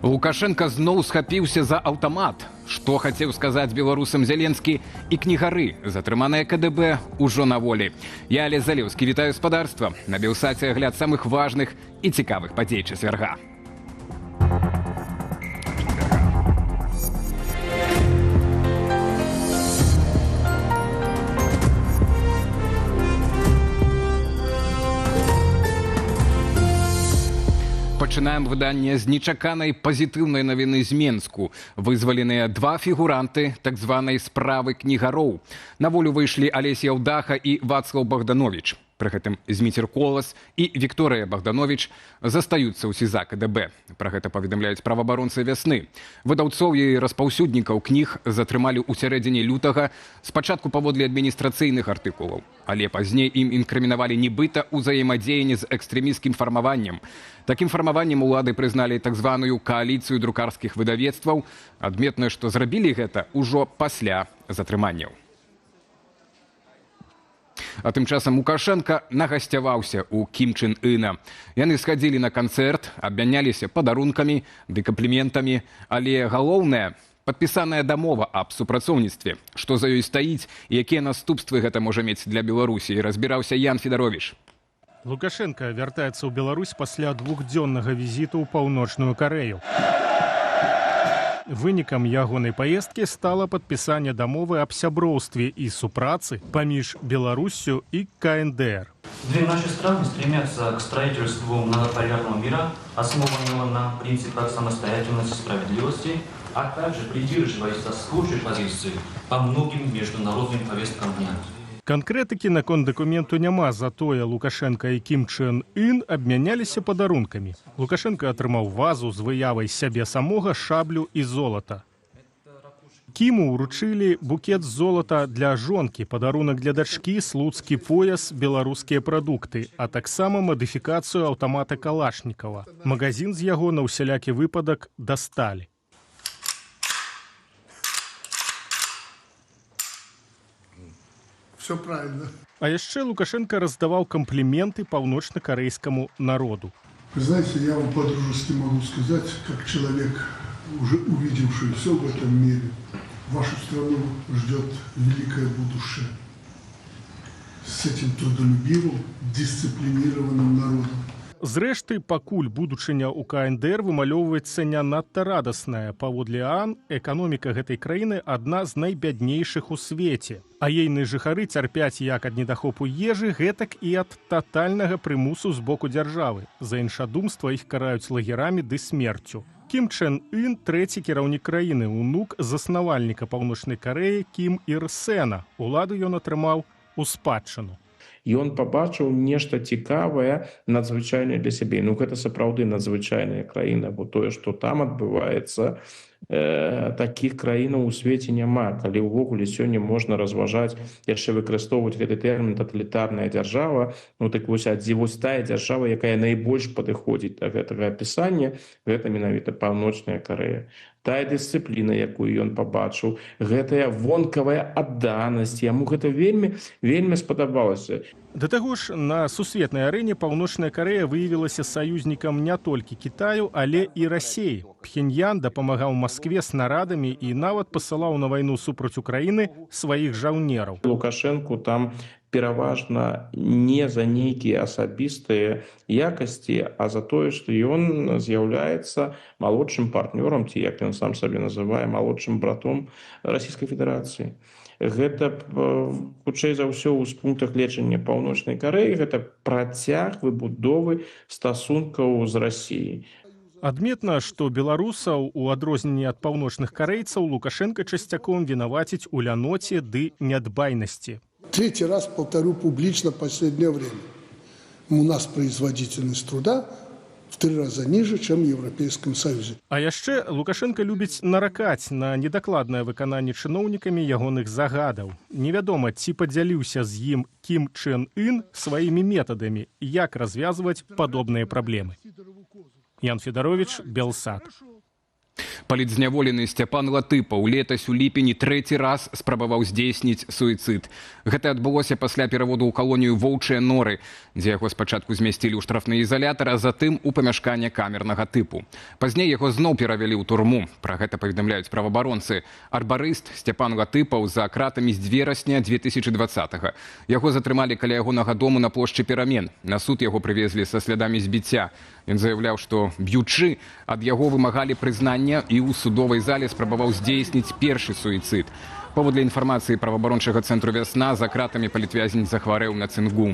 Лукашенко зноў схапіўся за аўтамат. Што хацеў сказаць беларусам Зеленскі і кнігары, затрыманыя КДБ, ужо на волі. Я, Олег Залеўскі, вітаю спадарства. На Белсаце агляд самых важных і цікавых падзей чацвярга. Пачынаем выданне з нечаканай пазітыўнай навіны з Менску. Вызваленыя два фігуранты так званай справы кнігароў. На волю выйшлі Алесь Яўдаха і Вацлаў Богданович. Пры гэтым Зміцер Колас і Вікторыя Богданович застаюцца ў СІЗА КДБ. Пра гэта паведамляюць праваабаронцы «Вясны». Выдаўцоў і распаўсюднікаў кніг затрымалі ў сярэдзіне лютага, спачатку паводле адміністрацыйных артыкулаў. Але пазней ім інкрымінавалі нібыта ўзаемадзеянне з экстрэмісцкім фармаваннем. Такім фармаваннем улады прызналі так званую кааліцыю друкарскіх выдавецтваў. Адметна, што зрабілі гэта ўжо пасля затрыманняў. А тым часам Лукашенко нагасцяваўся ў Кім Чен Іна. Яны схадзілі на канцэрт, абмяняліся падарункамі ды кампліментамі, але галоўнае – падпісаная дамова аб супрацоўніцтве. Што за ёй стаіць і якія наступствы гэта можа мець для Беларусі, разбіраўся Ян Федарович. Лукашенко вяртаецца ў Беларусь пасля двухдзённага візіту ў Паўночную Карэю. Вынікам ягонай паездкі стала падпісанне дамовы аб сяброўстве і супрацы паміж Беларуссю і КНДР. Две наши страны стремятся к строительству многополярного мира, основанного на принципах самостоятельности и справедливости, а также придерживаясь схожей позиции по многим международным повесткам дня. Канкрэтыкі наконт дакументу няма, затое Лукашенко і Кім Чен Ін абмяняліся падарункамі. Лукашенко атрымаў вазу з выявай сябе самога, шаблю і золата. Кіму ўручылі букет золата для жонкі, падарунак для дачкі, слуцкі пояс, беларускія прадукты, а таксама мадыфікацыю аўтамата Калашнікава. Магазин з яго на ўсялякі выпадак дасталі. Все правильно. А яшчэ Лукашенко раздаваў кампліменты паўночна-карэйскаму народу. Вы знаете, я вам по-дружески могу сказать, как человек, уже увидевший все в этом мире, вашу страну ждет великое будущее с этим трудолюбивым, дисциплинированным народом. Зрэшты, пакуль будучыня ў КНДР вымалёўваецца не надта радасная. Паводле ААН, эканоміка гэтай краіны адна з найбяднейшых у свеце. А ейныя жыхары цярпяць як ад недахопу ежы, гэтак і ад татальнага прымусу з боку дзяржавы. За іншадумства іх караюць лагерамі ды смерцю. Кім Чен Ін – трэці кіраўнік краіны, унук заснавальніка Паўночнай Карэі Кім Ір Сэна. Уладу ён атрымаў у спадчыну. Ён пабачыў нешта цікавае, надзвычайнае для сябе. Гэта сапраўды надзвычайная краіна, бо тое, што там адбываецца, такіх краінаў у свеце няма. Калі ўвогуле сёння можна разважаць, яшчэ выкарыстоўваць гэты тэрмін таталітарная дзяржава, так вось тая дзяржава, якая найбольш падыходзіць да гэтага апісання, гэта менавіта Паўночная Карэя. Тая дысцыпліна, якую ён пабачыў, гэтая вонкавая адданасць, яму гэта вельмі спадабалася. Да таго ж, на сусветнай арэне Паўночная Карэя выявілася саюзнікам не толькі Кітаю, але і Расіі. Пхеньян дапамагаў Маскве снарадамі і нават пасылаў на вайну супраць Украіны сваіх жаўнераў. Лукашенку там пераважна не за нейкія асабістыя якасці, а за тое, што ён з'яўляецца малодшым партнёрам, ці як ён сам сабе называе, малодшым братом Расійскай Федэрацыі. Гэта, хутчэй за ўсё, з пункта гледжання Паўночнай Карэі, гэта працяг выбудовы стасункаў з Расіяй. Адметна, што беларусаў, у адрозненні ад паўночных карэйцаў, Лукашенко часцяком вінаваціць у ляноце ды нядбайнасці. Третий раз повторю публично в последнее время. У нас производительность труда в 3 раза ниже, чем в Европейском Союзе. А яшчэ Лукашенко любіць наракаць на недакладнае выкананне чыноўнікамі ягоных загадаў. Невядома, ці падзяліўся з ім Кім Чен Ін сваімі метадамі, як развязваць падобныя праблемы. Ян Федарович, Белсат. Палітзняволены Сцяпан Латыпаў летась у ліпені трэці раз спрабаваў здзейсніць суіцыд. Гэта адбылося пасля пераводу ў калонію «Воўчыя норы», дзе яго спачатку змясцілі ў штрафны ізалятар, а затым у памяшканне камернага тыпу. Пазней яго зноў перавялі ў турму. Пра гэта паведамляюць праваабаронцы. Арбарыст Сцяпан Латыпаў за кратамі з верасня 2020-го. Яго затрымалі каля ягонага дому на плошчы Перамен. На суд яго прывезлі са слядамі збіцця. Ён заяўляў, што б'ючы ад яго вымагалі прызнання і ў судовай зале спрабаваў здзейсніць першы суіцыд. Паводле інфармацыі праваабарончага цэнтру «Вясна», за кратамі палітвязень захварэў на цынгу.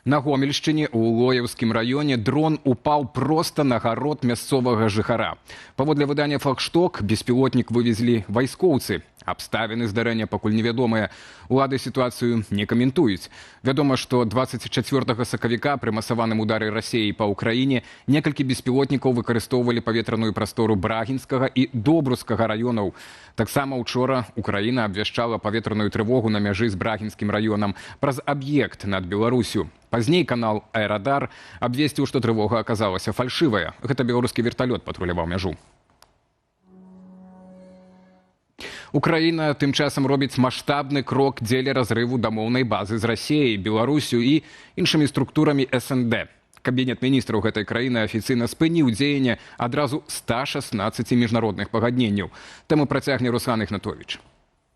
На Гомельшчыне ў Лоеўскім раёне дрон упаў проста на гарод мясцовага жыхара. Паводле выдання «Флагшток» беспілотнік вывезлі вайскоўцы. Абставіны здарэння пакуль невядомыя. Улады сітуацыю не каментуюць. Вядома, што 24 сакавіка пры масаваным удары Расіі па ўкраіне некалькі беспілотнікаў выкарыстоўвалі паветраную прастору Брагінскага і Добрускага раёнаў. Таксама учора Украіна абвяшчала паветраную трывогу на мяжы з Брагінскім раёнам праз аб'ект над Беларусю. Пазней канал «Аэрадар» абвесціў, што трывога аказалася фальшывая. Гэта беларускі верталёт патруляваў мяжу. Украіна тым часам робіць маштабны крок дзеля разрыву дамоўнай базы з Расіяй, Беларусю і іншымі структурамі СНД. Кабінет міністраў гэтай краіны афіцыйна спыніў дзеянне адразу 116 міжнародных пагадненняў. Таму працягне Руслан Ігнатовіч.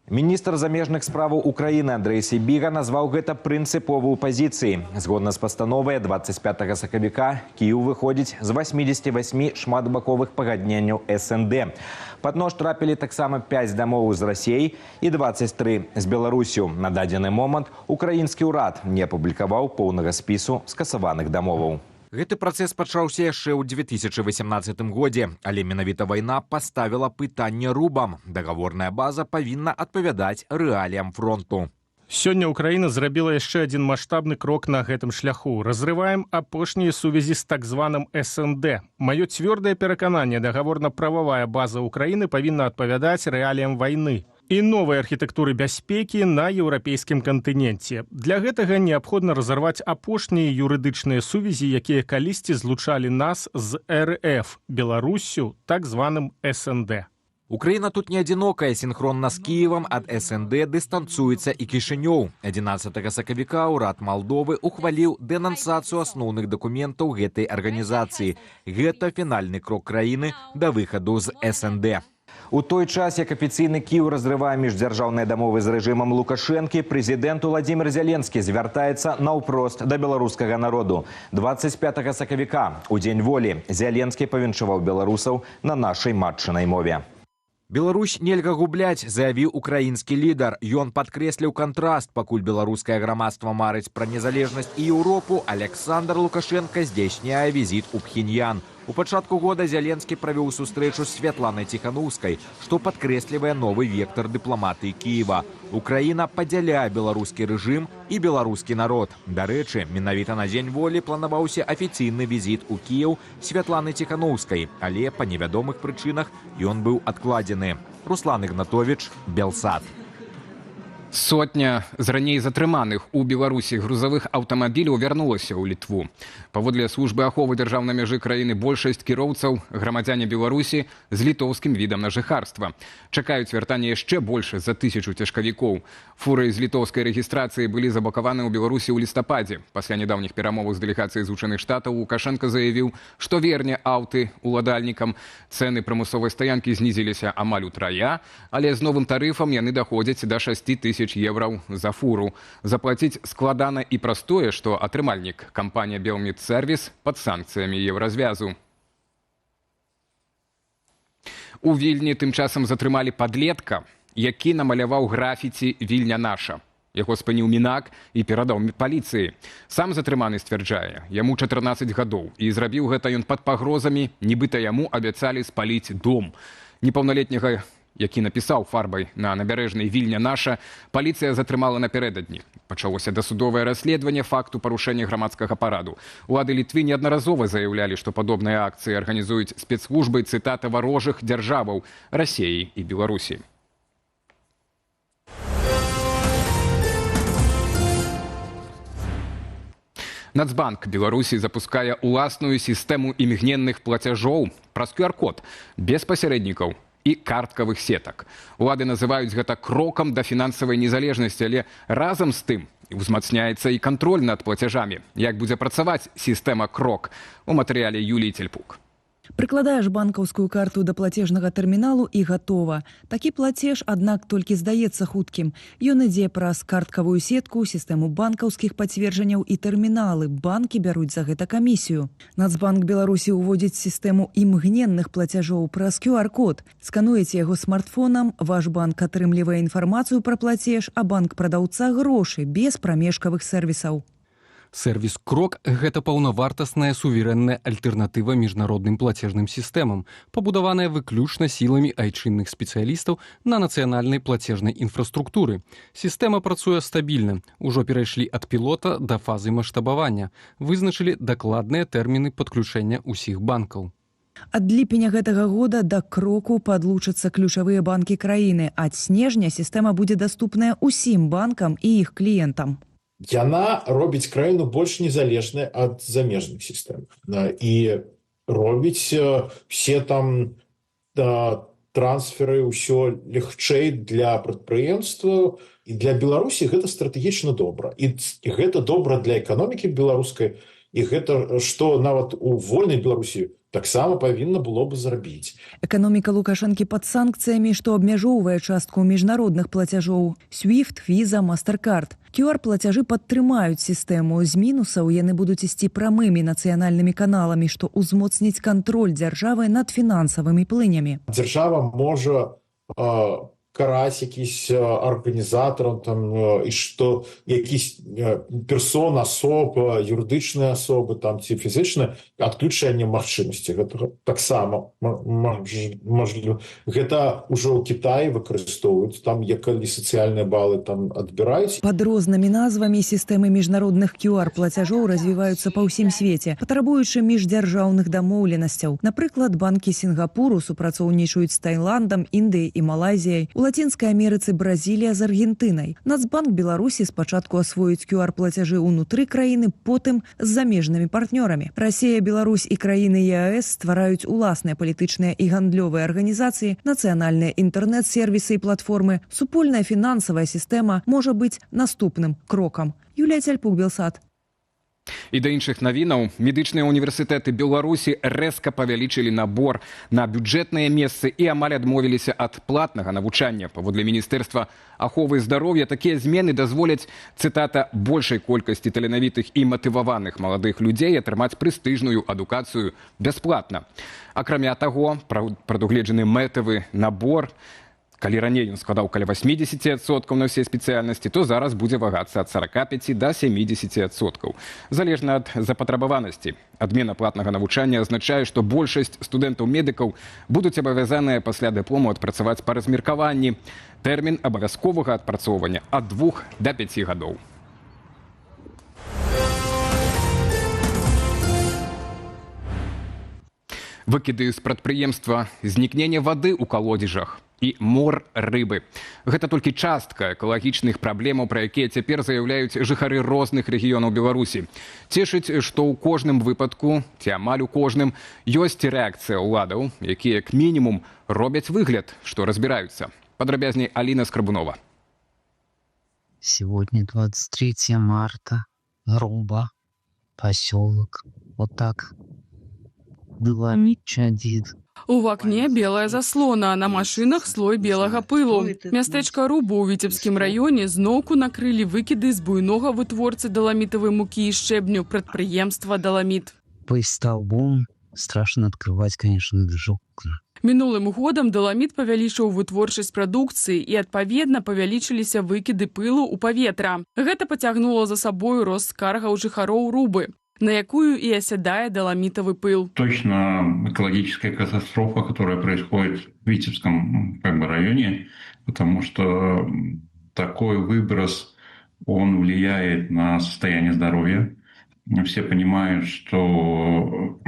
Міністр замежных справаў Украіны Андрэй Сібіга назваў гэта прынцыповую пазіцыяй. Згодна з пастановай 25 сакавіка Кіеў выходзіць з 88 шматбаковых пагадненняў СНД. Пад нож трапілі таксама 5 дамоваў з Расіяй і 23 з Беларусю. На дадзены момант украінскі ўрад не апублікаваў поўнага спісу скасаваных дамоваў. Гэты працэс пачаўся яшчэ ў 2018 годзе, але менавіта вайна паставіла пытанне рубам. Дагаворная база павінна адпавядаць рэаліям фронту. Сёння Украіна зрабіла яшчэ адзін маштабны крок на гэтым шляху. Разрываем апошнія сувязі з так званым СНД. Маё цвёрдае перакананне, дагаворна-прававая база Украіны павінна адпавядаць рэаліям вайны і новай архітэктуры бяспекі на еўрапейскім кантыненце. Для гэтага неабходна разарваць апошнія юрыдычныя сувязі, якія калісьці злучалі нас з РФ, Беларуссю, так званым СНД. Украіна тут не адзінокая. Сінхронна з Кіевам ад СНД дыстанцуецца і Кішынёў. 11 сакавіка ўрад Малдовы ухваліў дэнансацыю асноўных дакументаў гэтай арганізацыі. Гэта фінальны крок краіны да выхаду з СНД. У той час, як афіцыйны Кіеў разрывае міждзяржаўныя дамовы з рэжымам Лукашэнкі, прэзідэнт Уладзімір Зеленскі звяртаецца наўпрост да беларускага народу. 25 сакавіка, у Дзень волі, Зеленскі павіншаваў беларусаў на нашай матчынай мове. Беларусь нельга губляць, заявіў украінскі лідар. Ён падкрэсліў кантраст. Пакуль беларускае грамадства марыць пра незалежнасць і Еўропу, Александр Лукашенко здзяйсняе візіт у Пхеньян. У пачатку года Зеленскі правёў сустрэчу з Святланай Ціханаўскай, што падкрэслівае новы вектар дыпламатыі Кіева. Украіна падзяляе беларускі рэжым і беларускі народ. Дарэчы, менавіта на Дзень волі планаваўся афіцыйны візіт у Кіеў Святланы Ціханаўскай, але па невядомых прычынах ён быў адкладзены. Руслан Ігнатовіч, Белсат. Сотня з раней затрыманых у Беларусі грузавых аўтамабіляў вярнулася ў Літву. Паводле службы аховы дзяржаўнай мяжы краіны большасць кіроўцаў грамадзяне Беларусі з літоўскім відам на жыхарства. Чакаюць вяртання яшчэ больш за 1000 цяжкавікоў. Фуры з літоўскай рэгістрацыі былі забакаваны ў Беларусі ў лістападзе. Пасля нядаўніх перамоваў з дэлегацыяй Злучаных Штатаў Лукашенко заявіў, што верне аўты уладальнікам. Цэны прымусовай стаянкі знізіліся амаль утрая, але з новым тарыфам яны даходзяць да 6000 евраў за фуру. Заплаціць складана і праз тое, што атрымальнік кампанія «Белмедсервіс» пад санкцыямі еўразвязу. У Вільні тым часам затрымалі падлетка, які намаляваў графіці «Вільня наша». Яго спыніў Мінак і перадаў паліцыі. Сам затрыманы сцвярджае, яму 14 гадоў, і зрабіў гэта ён пад пагрозамі, нібыта яму абяцалі спаліць дом. Непаўналетняга, які напісаў фарбай на набярэжнай «Вільня наша», паліцыя затрымала напярэдадні. Пачалося дасудовае расследаванне факту парушэння грамадскага параду. Улады Літвы неаднаразова заяўлялі, што падобныя акцыі арганізуюць спецслужбы, цытата, варожых дзяржаваў Расіі і Беларусі. Нацбанк Беларусі запускае уласную сістэму імгненных плацяжоў праз QR-код, без пасярэднікаў і карткавых сетак. Улады называюць гэта крокам да фінансавай незалежнасці, але разам з тым узмацняецца і кантроль над плацяжамі. Як будзе працаваць сістэма крок у матэрыяле Юліі Цельпук. Прыкладаеш банкаўскую карту да плацежнага тэрміналу і гатова. Такі плацеж, аднак, толькі здаецца хуткім. Ён ідзе праз карткавую сетку, сістэму банкаўскіх пацверджанняў і тэрміналы. Банкі бяруць за гэта камісію. Нацбанк Беларусі ўводзіць сістэму імгненных плацяжоў праз QR-код. Скануеце яго смартфонам, ваш банк атрымлівае інфармацыю пра плацеж, а банк прадаўца грошы без прамежкавых сервісаў. Сервіс «Крок» – гэта паўнавартасная суверэнная альтэрнатыва міжнародным плацежным сістэмам, пабудаваная выключна сіламі айчынных спецыялістаў на нацыянальнай плацежнай інфраструктуры. Сістэма працуе стабільна. Ужо перайшлі ад пілота да фазы маштабавання. Вызначылі дакладныя тэрміны падключэння ўсіх банкаў. Ад ліпеня гэтага года да кроку падлучацца ключавыя банкі краіны. Ад снежня сістэма будзе даступная ўсім банкам і іх кліентам. Яна робіць краіну больш незалежнай ад замежных сістэм. І робіць все там трансферы, ўсё лягчэй для прадпрыемстваў. І для Беларусі гэта стратэгічна добра. І гэта добра для эканомікі беларускай. І гэта, што нават у вольнай Беларусі таксама павінна было бы зрабіць. Эканоміка Лукашэнкі пад санкцыямі, што абмяжоўвае частку міжнародных плацяжоў. SWIFT, Visa, MasterCard. QR-плацяжы падтрымаюць сістэму. З мінусаў яны будуць ісці прамымі нацыянальнымі каналамі, што ўзмоцніць кантроль дзяржавы над фінансавымі плынямі. Дзяржава можа караць якісь арганізатарам там, і што якісь персон, асоб, юрыдычныя асобы там, ці фізычныя адключэнне магчымасці. Гэта таксама можліва. Гэта ўжо ў Кітаі выкарыстоўваюць, там як калі сацыяльныя балы там адбіраюць. Пад рознымі назвамі сістэмы міжнародных QR-плацяжоў развіваюцца па ўсім свеце, патрабуючы міждзяржаўных дамоўленасцяў. Напрыклад, банкі Сінгапуру супрацоўнічаюць з Таіландам, Індыяй і Малайзіяй. У Лацінскай Амерыцы Бразілія з Аргентынай. Нацбанк Беларусі спачатку асвоіць QR-плацяжы ўнутры краіны, потым з замежнымі партнёрамі. Расія, Беларусь і краіны ЕАЭС ствараюць уласныя палітычныя і гандлёвыя арганізацыі, нацыянальныя інтэрнэт-сервісы і платформы. Супольная фінансавая сістэма можа быць наступным крокам. Юлія Цельпук, Белсат. І да іншых навінаў, медычныя універсітэты Беларусі рэзка павялічылі набор на бюджэтныя месцы і амаль адмовіліся ад платнага навучання. Паводле Міністэрства аховы здароўя такія змены дазволяць, цытата, большай колькасці таленавітых і матываваных маладых людзей атрымаць прэстыжную адукацыю бясплатна. Акрамя таго, прадугледжаны мэтавы набор. Калі раней ён складаў каля 80% на ўсе спецыяльнасці, то зараз будзе вагацца ад 45 да 70%. Залежна ад запатрабаванасці. Адмена платнага навучання азначае, што большасць студэнтаў-медыкаў будуць абавязаныя пасля дыплому адпрацаваць па размеркаванні. Тэрмін абавязковага адпрацоўвання ад 2 да 5 гадоў. Выкіды з прадпрыемства, знікнення вады ў калодзежах і мор рыбы. Гэта толькі частка экалагічных праблемаў, пра якія цяпер заяўляюць жыхары розных рэгіёнаў Беларусі. Цешыць, што ў кожным выпадку, ці амаль у кожным, ёсць рэакцыя ўладаў, якія, як мінімум, робяць выгляд, што разбіраюцца. Падрабязней Аліна Скрабунова. Сегодня 23 марта. Груба. Поселок. Вот так. Доломит чадит. У вакне белая заслона, а на машинах слой белага пылу. Мястэчка Руба ў Віцебскім раёне зноўку накрылі выкіды з буйнога вытворцы даламітавай мукі і шчэбню прадпрыемства «Даламіт». По столбом страшно открывать, конечно, даже окна. Мінулым годам «Даламіт» павялічыў вытворчасць прадукцыі і, адпаведна, павялічыліся выкіды пылу ў паветра. Гэта пацягнула за сабою рост скаргаў жыхароў Рубы, на якую и оседает доломитовый пыл. Точно экологическая катастрофа, которая происходит в Витебском районе, потому что такой выброс, он влияет на состояние здоровья все понимают, что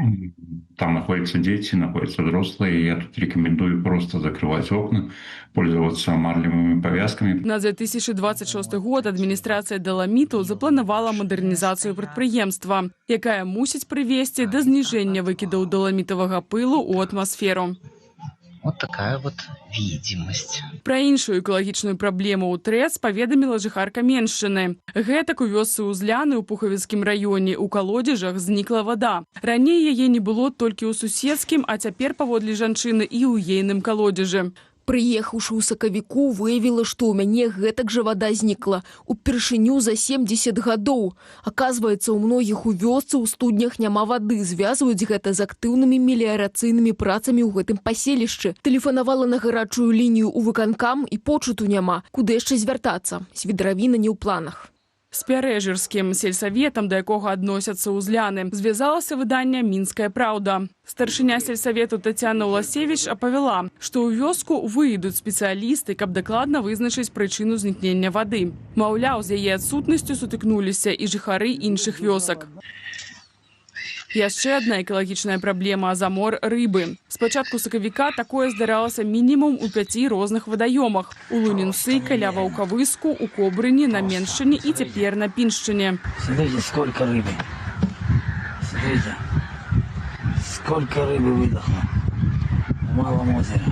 там находятся дети, находятся взрослые. Я тут рекомендую просто закрывать окна, пользоваться марлевыми повязками. На 2026 год адміністрацыя Даламіту запланавала мадэрнізацыю прадпрыемства, якая мусіць прывесці да зніжэння выкідаў даламітавага пылу ў атмасферу. Вот такая вот видимость. Пра іншую экалагічную праблему ў ТРЭЦ паведаміла жыхарка Меншчыны. Гэтак у вёсцы Узляны ў Пухавіцкім раёне ў калодзежах знікла вада. Раней яе не было толькі ў суседскім, а цяпер паводле жанчыны і ў ейным калодзежы. Прыехаўшы ў сакавіку, выявіла, што ў мяне гэтак жа вада знікла упершыню за 70 гадоў. Аказваецца, у многіх у вёсцы ў студнях няма вады. Звязваюць гэта з актыўнымі меліярацыйнымі працамі ў гэтым паселішчы. Тэлефанавала на гарачую лінію ў выканкам і почуту няма. Куды яшчэ звяртацца? Свідравіна не ў планах. З Пярэжырскім сельсаветам, да якога адносяцца Узляны, звязалася выданне «Мінская праўда». Старшыня сельсавету Тацяна Уласевіч апавяла, што ў вёску выйдуць спецыялісты, каб дакладна вызначыць прычыну знікнення вады. Маўляў, з яе адсутнасцю сутыкнуліся і жыхары іншых вёсак. Яшчэ адна экалагічная праблема – замор рыбы. З пачатку сакавіка такое здаралася мінімум у 5 розных вадаёмах. У Лунінцы, каля Ваўкавыску, у Кобрыні, на Меншчыне і цяпер на Піншчыне. Смотрите, сколько рыбы. Смотрите, сколько рыбы выдохло в Малом озере.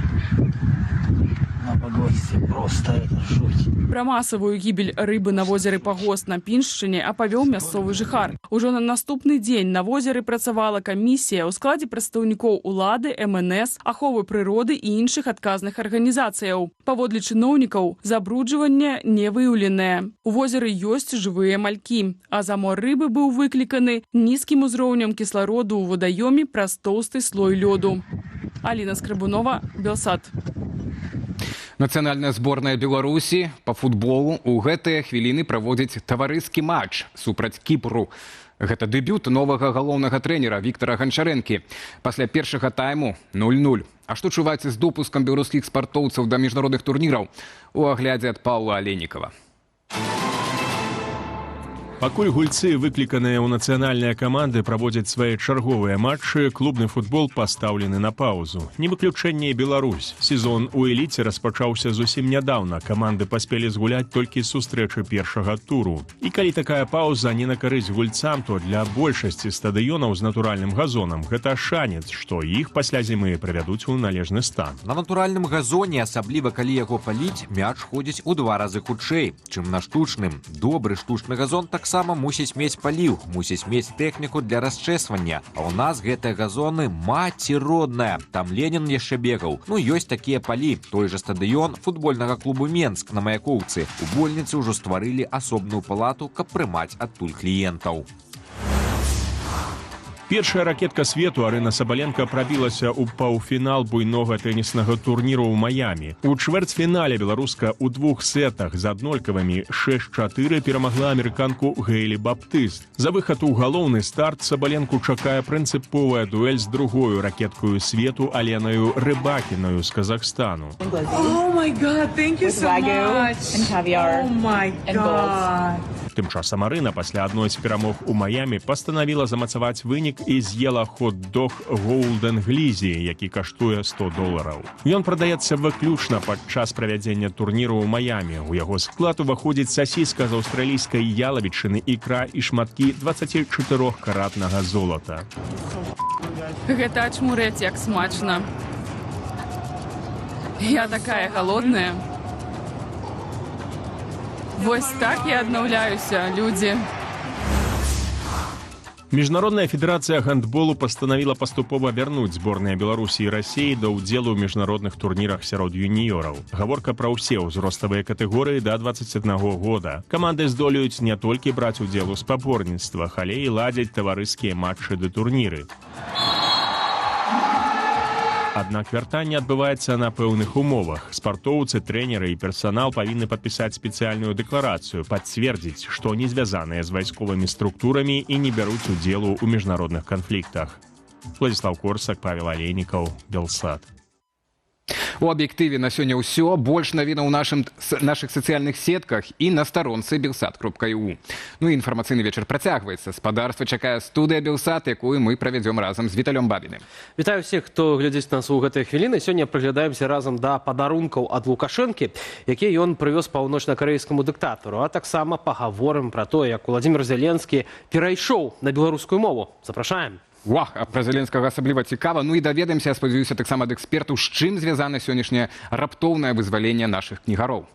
На Погосте. Просто это жуть. Пра масавую гібель рыбы на возеры Пагост на Піншчыне апавёў мясцовы жыхар. Ужо на наступны дзень на возеры працавала камісія ў складзе прадстаўнікоў улады, МНС, аховы прыроды і іншых адказных арганізацыяў. Паводле чыноўнікаў, забруджванне не выяўленае. У возеры ёсць жывыя малькі, а замор рыбы быў выкліканы нізкім узроўнем кіслароду ў вадаёме праз тоўсты слой лёду. Аліна Скрыбунова, Белсат. Нацыянальная зборная Беларусі па футболу ў гэтыя хвіліны праводзіць таварыскі матч супраць Кіпру. Гэта дэбют новага галоўнага трэнера Віктара Ганчарэнкі. Пасля першага тайму 0-0. А што чуваецца з допускам беларускіх спартоўцаў да міжнародных турніраў? У аглядзе ад Паўла Аленікава. Пакуль гульцы, выкліканыя ў нацыянальныя каманды, праводзяць свае чарговыя матчы, клубны футбол пастаўлены на паўзу. Не выключэнне і Беларусь. Сезон у эліце распачаўся зусім нядаўна. Каманды паспелі згуляць толькі сустрэчы першага туру. І калі такая паўза не на карысць гульцам, то для большасці стадыёнаў з натуральным газонам гэта шанец, што іх пасля зімы прывядуць у належны стан. На натуральным газоне, асабліва калі яго паліць, мяч ходзіць у 2 разы хутчэй, чым на штучным. Добры штучны газон таксама мусіць мець паліў, мусіць мець тэхніку для расчэсвання. А ў нас гэтыя газоны маці родная. Там Ленін яшчэ бегаў. Ну, ёсць такія палі. Той жа стадыён футбольнага клубу Менск на Маяковцы. У больніцы ўжо стварылі асобную палату, каб прымаць адтуль кліентаў. Першая ракетка свету Арына Сабаленка прабілася ў паўфінал буйнога тэніснага турніру ў Маямі. У чвэрцьфінале беларуска ў 2 сетах з аднолькавымі 6-4 перамагла амерыканку Гейлі Баптыст. За выхад у галоўны старт Сабаленку чакае прынцыповая дуэль з другою ракеткаю свету Аленаю Рыбакінаю з Казахстану. Тым часам Арына пасля адной з перамог у Маямі пастанавіла замацаваць вынік і з'ела хот-дог Голден Глізі, які каштуе $100. Ён прадаецца выключна падчас правядзення турніру ў Маямі. У яго склад уваходзіць сасіска з аўстралійскай ялавічыны, ікра і шматкі 24-каратнага золата. Гэта ачмурэць, як смачна. Я такая голодная. Вось так я аднаўляюся, людзі. Міжнародная федэрацыя гандболу пастанавіла паступова вярнуць зборныя Беларусі і Расіі да ўдзелу ў міжнародных турнірах сярод юніёраў. Гаворка пра ўсе ўзроставыя катэгорыі да 21 года. Каманды здолеюць не толькі браць удзел у спаборніцтвах, але і ладзяць таварыскія матчы ды турніры. Аднак вяртанне адбываецца на пэўных умовах. Спартоўцы, трэнеры і персанал павінны падпісаць спецыяльную дэкларацыю, пацвердзіць, што не звязаныя з вайсковымі структурамі і не бяруць удзелу ў міжнародных канфліктах. Владзіслаў Корсак, Павел Алейнікаў, Белсат. У аб'ектыве на сёння ўсё. Больш навінаў у нашых сацыяльных сетках і на старонцы белсат.eu. Ну і інфармацыйны вечар працягваецца. Спадарства чакае студыя Белсат, якую мы правядзём разам з Віталём Бабіным. Вітаю всех, хто глядзіць нас у гэтыя хвіліны. Сёння прыглядаемся разам да падарункаў ад Лукашэнкі, якія ён прывёз паўночна-карэйскаму дыктатару. А таксама пагаворым пра тое, як Уладзімір Зеленскі перайшоў на беларускую мову. Запрашаем. Вах, а пра Зеленскага асабліва цікава. Ну і даведаемся, спадзяюся, таксама ад экспертаў, з чым звязана сённяшняе раптоўнае вызваленне нашых кнігароў.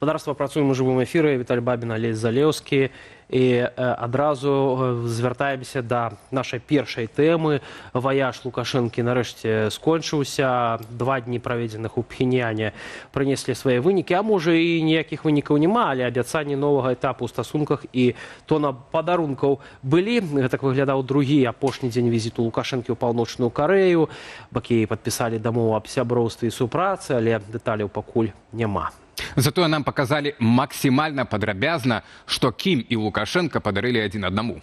Спадарства, працуем у жывым эфіры. Віталь Бабін, Алесь Залеўскі. І адразу звяртаемся да нашай першай тэмы. Ваяж Лукашэнкі нарэшце скончыўся. 2 дні праведзеных у Пхеняне прынеслі свае вынікі. А можа і ніякіх вынікаў няма, але абяцанні новага этапу ў стасунках і тона падарункаў былі. Гэтак выглядаў другі апошні дзень візіту Лукашэнкі ў Паўночную Карэю. Бакі падпісалі дамову аб сяброўстве і супрацы, але дэталяў пакуль няма. Затое нам показали максимально падрабязна, што Кім і Лукашенко падарылі адзін аднаму.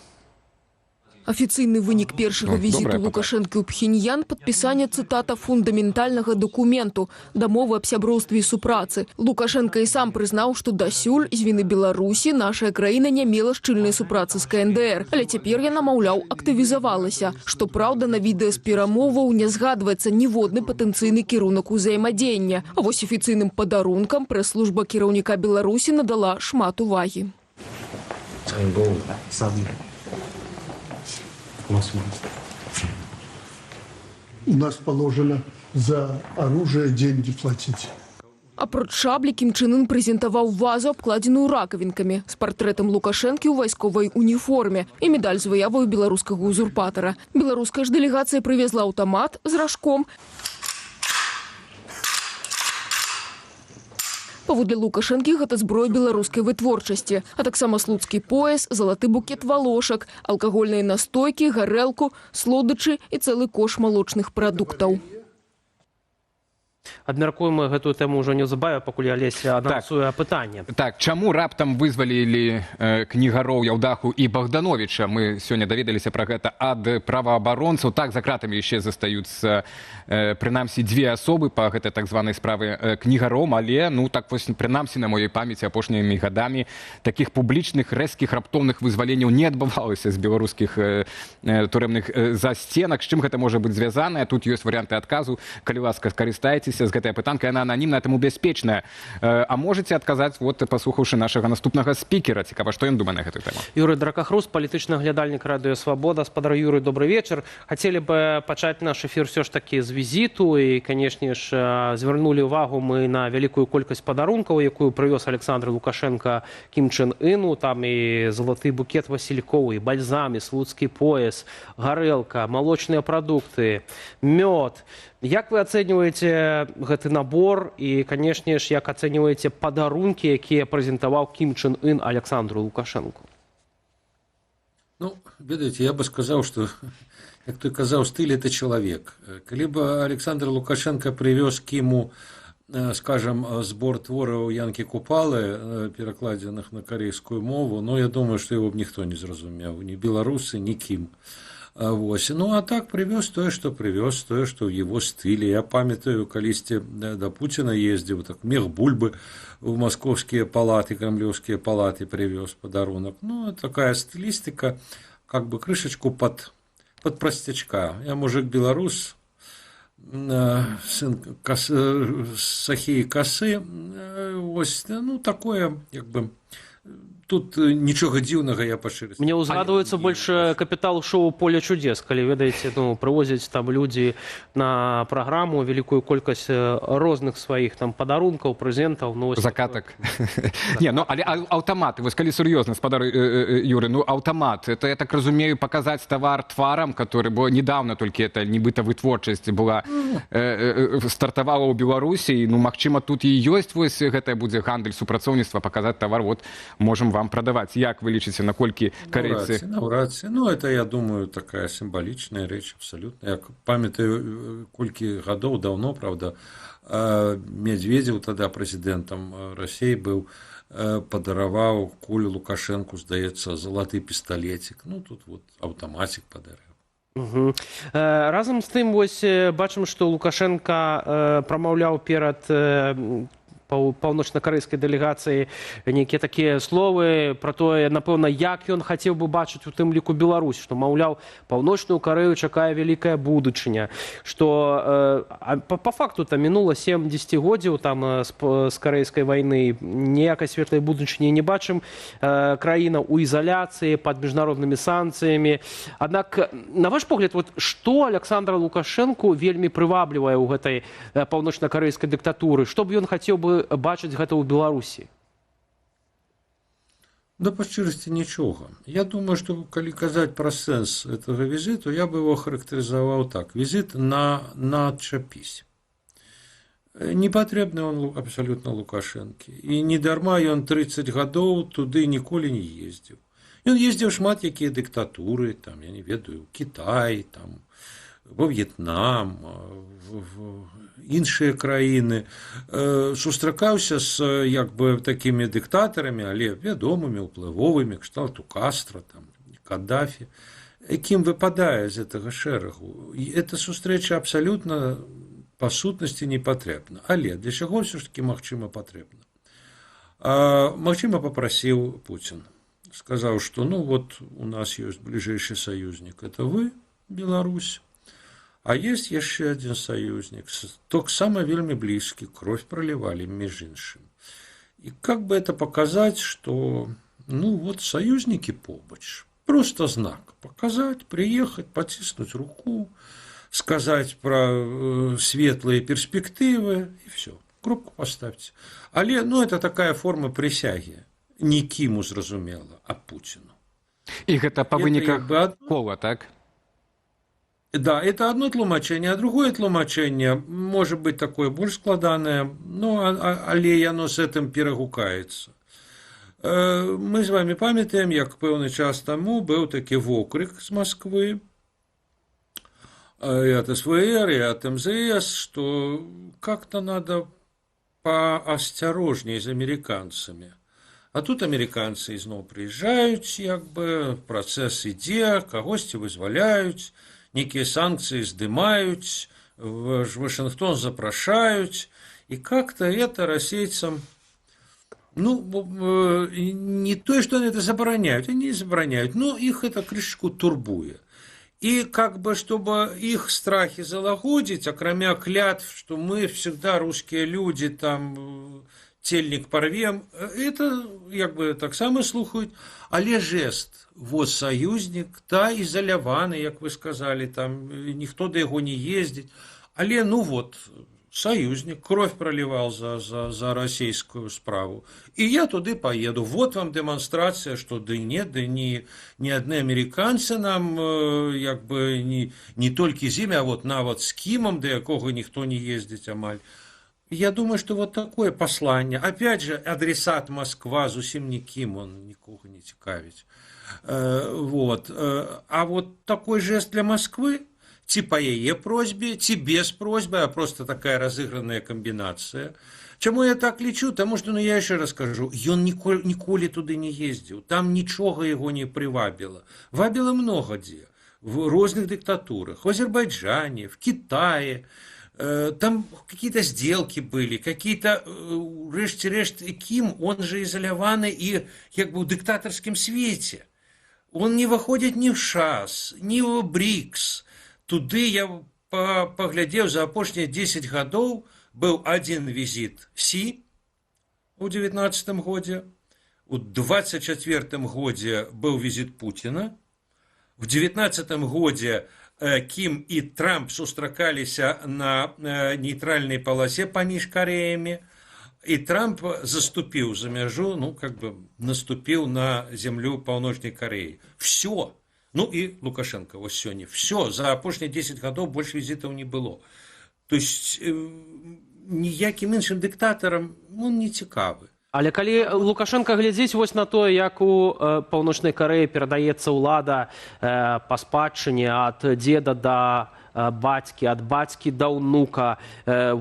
Афіцыйны вынік першага візіту Лукашэнкі ў Пхеньян – падпісанне, цытата, фундаментальнага дакументу дамовы аб сяброўстве і супрацы. Лукашэнка і сам прызнаў, што дасюль з віны Беларусі нашая краіна не мела шчыльнай супрацы з КНДР. Але цяпер яна, маўляў, актывізавалася. Што праўда, на відэа з перамоваў не згадваецца ніводны патэнцыйны кірунак узаемадзеяння. А вось афіцыйным падарункам прэс-служба кіраўніка Беларусі надала шмат увагі. У нас положено за оружие деньги платить. Апроч шаблі Кім Чен Ын прэзентаваў вазу, абкладзеную ракавінкамі, з партрэтам Лукашэнкі ў вайсковай уніформе і медаль з выявою беларускага узурпатара. Беларуская ж дэлегацыя прывезла аўтамат з ражком. Паводле Лукашэнкі гэта зброя беларускай вытворчасці, а таксама слуцкі пояс, залаты букет валошак, алкагольныя настойкі, гарэлку, слодычы і цэлы кош малочных прадуктаў. Абмяркуем гэтую тэму ўжо неўзабаве, пакуль Алесь анансуе пытанне. Так, чаму раптам вызвалілі кнігароў Яўдаху і Богдановича? Мы сёння даведаліся пра гэта ад праваабаронцаў. Так, за кратамі яшчэ застаюцца прынамсі 2 асобы па гэтай так званай справы кнігаром, але, ну, так вось, прынамсі на моей памяці апошнімі гадамі такіх публічных рэзкіх раптоўных вызваленняў не адбывалася з беларускіх турэмных засценак. З чым гэта можа быць звязана? Тут ёсць варыянты адказу. Калі ласка, скарыстайцеся з гэтая пытанка, яна ананімная, таму бяспечная. А можете адказаць, вот, паслухаўшы нашага наступнага спікера. Цікава, што ён думае на гэтую тэму. Юрый Дракахрус, палітычны аглядальнік радыё Свабода. Спадар Юрый, добрый вечар. Хацелі бы пачаць наш эфір ўсё ж такі з візіту і, канешне ж, звярнулі ўвагу мы на вялікую колькасць падарункаў, якую прывёз Александр Лукашенко Кім Чен Ыну. Там і залаты букет васількоў, і бальзам, і слуцкі пояс, гарэлка, малочныя прадукты, мёд. Як вы ацэньваеце гэты набор і, канешне ж, як ацэньваеце падарункі, якія прэзентаваў Кім Чен Ын Александру Лукашенку? Ну, ведаеце, я бы сказаў, што, як той казаў, стыль – это чалавек. Калі бы Александр Лукашенко прывёз Кіму, скажем, збор твораў Янкі Купалы, перакладзеных на карэйскую мову, ну, я думаю, што яго б ніхто не зразумеў, ні беларусы, ні Кім. Вось. Ну, а так прывёз тое, што ў яго стылі. Я памятаю, калісьці да Пуціна ездзіў, так мех бульбы ў маскоўскія палаты, крамлёўскія палаты прывёз падарунак. Ну, такая стылістыка, как бы крышачку пад прасцячка. Я мужик-беларус, сын Сахі і Касы. Вось, ну, такое, як бы... Тут нічога дзіўнага, я па шчырасці. Мне ўзгадваецца больш капітал-шоу «Поле чудес», калі, ведаеце, ну, прывозяць там людзі на праграму вялікую колькасць розных сваіх там падарункаў, прэзентаў, ну, закатак. Не, ну, але аўтаматы, вось калі сур'ёзна, спадар Юры, ну, аўтамат, это, я так разумею, паказаць тавар тварам, который, бо недавно толькі это нібыта вытворчасць была, стартавала ў Беларусі, ну, магчыма, тут і ёсць вось гэтае будзе гандаль, супрацоўніцтва, паказаць тавар, вот, можам вам вам прадаваць? Як вы лічыце, наколькі карейцы? Навряд ці. Ну, это, я думаю, такая сімвалічная рэч, абсалютна. Як памятаю, колькі гадоў даўно, правда, Медведзеў, тада прэзідэнтам Расіі быў, падараваў Колю Лукашэнку, здаецца, залаты пісталецік. Ну, тут вот аўтаматик падарыў. Разам з тым, вось, бачым, што Лукашенка прамаўляў перад паўночна-карэйскай дэлегацыі нейкія такія словы пра тое, напэўна, як ён хацеў бы бачыць у тым ліку Беларусь, што, маўляў, паўночную Карэю чакае вялікая будучыня, што па факту там мінула 7 дзесяцігоддзяў там з карэйскай вайны, ніякай светлай будучыні не бачым, краіна ў ізаляцыі пад міжнароднымі санкцыямі. Аднак, на ваш погляд, вот, што Александра Лукашэнку вельмі прываблівае ў гэтай паўночна-карэйскай дыктатуры, што б ён хацеў бы бачыць гэта ў Беларусі? Да, па шчырасці, нічога. Я думаю, што калі казаць пра сэнс гэтага візіту, я бы его характарызаваў так. Візіт на адчапісь. Не патрэбны он абсалютна Лукашэнкі. І не дарма ён 30 гадоў туды ніколі не ездзіў. Ён ездзіў шмат якія дыктатуры, там, я не ведаю, Кітай, там, во В'етнам, іншыя краіны, сустракаўся з як бы такімі дыктатарамі, але вядомымі, уплывовымі, кшталту Кастра, там, Каддафі, якім выпадае з гэтага шэрагу. І эта сустрэча абсалютна па сутнасці не патрэбна. Але для чаго ўсё ж такі, магчыма, патрэбна? Магчыма, папрасіў Пуцін. Сказаў, што ну вот у нас ёсць бліжэйшы саюзнік, это вы, Беларусь. А есть яшчэ адзін саюзнік, таксама вельмі блізкі, кровь проливали, меж іншым. И как бы это показать, что, ну вот, союзники побач. Просто знак. Показать, приехать, потиснуть руку, сказать про светлые перспективы, и все. Кропку поставьте. Але, ну, это такая форма присяги. Не кіму, зразумела, а Путину. И это по выніках кола, так? Да, это одно тлумачэнне, а другое тлумачэнне может быть такое больш складанае, ну, але яно с этим перагукаецца. Мы з вами памятаем, як пэўны час таму быў такі вокрык з Москвы, и от СВР, и от МЗС, что как-то надо поосторожней с американцами. А тут американцы ізноў прыязджаюць, як бы, працэс ідзе, кагосьці вызваляюць, некие санкции сдымают, в Вашингтон запрашают, и как-то это российцам, ну, не то, что они это забороняют, они не забороняют, но их это крышку турбует. И как бы, чтобы их страхи залагодить, окромя клятв, что мы всегда русские люди, там, цельник порвем, это, как бы, так само слухают, але жест, вот союзник, та изоляваны, як вы сказали, там ніхто да яго не ездзіць, але ну вот союзник, кровь проливал за российскую справу, и я туды поеду, вот вам демонстрация, что да нет, да ни одни американцы нам як бы не только з імі, а вот нават з кімам, да якога ніхто не ездзіць амаль. Я думаю, что вот такое послание. Опять же, адресат Москва, зусім никим, он никого не цікавить. Вот. А вот такой жест для Москвы, ці по яе просьбе, ці без просьбы, а просто такая разыгранная комбинация. Чему я так лічу? Тому что, ну, я еще раз скажу, ён ніколі туды не ездил, там ничего его не привабило. Вабило много где, в разных диктатурах, в Азербайджане, в Китае. Там какие-то сделки были, какие-то, решт, Ким, он же изоляваны и как бы в диктаторском свете. Он не выходит ни в ШАС, ни в БРИКС. Туды я поглядел за апошние 10 годов, был один визит Си у 19-м годе, у 24-м годе был визит Путина, в 19-м годе Ким и Трамп сустракаліся на нейтральной полосе паміж Кореями, и Трамп заступил за мяжу, ну, как бы наступил на землю Паўночнай Кореи. Все. Ну, и Лукашенко, вот сегодня. Все. За апошние 10 годов больше визитов не было. То есть, ніяким іншим диктаторам он не цікавы. Але калі Лукашенко глядзіць вось на то, як у Паўночнай Карэі перадаецца ўлада па спадчыне ад дзеда да бацькі, ад бацькі да ўнука,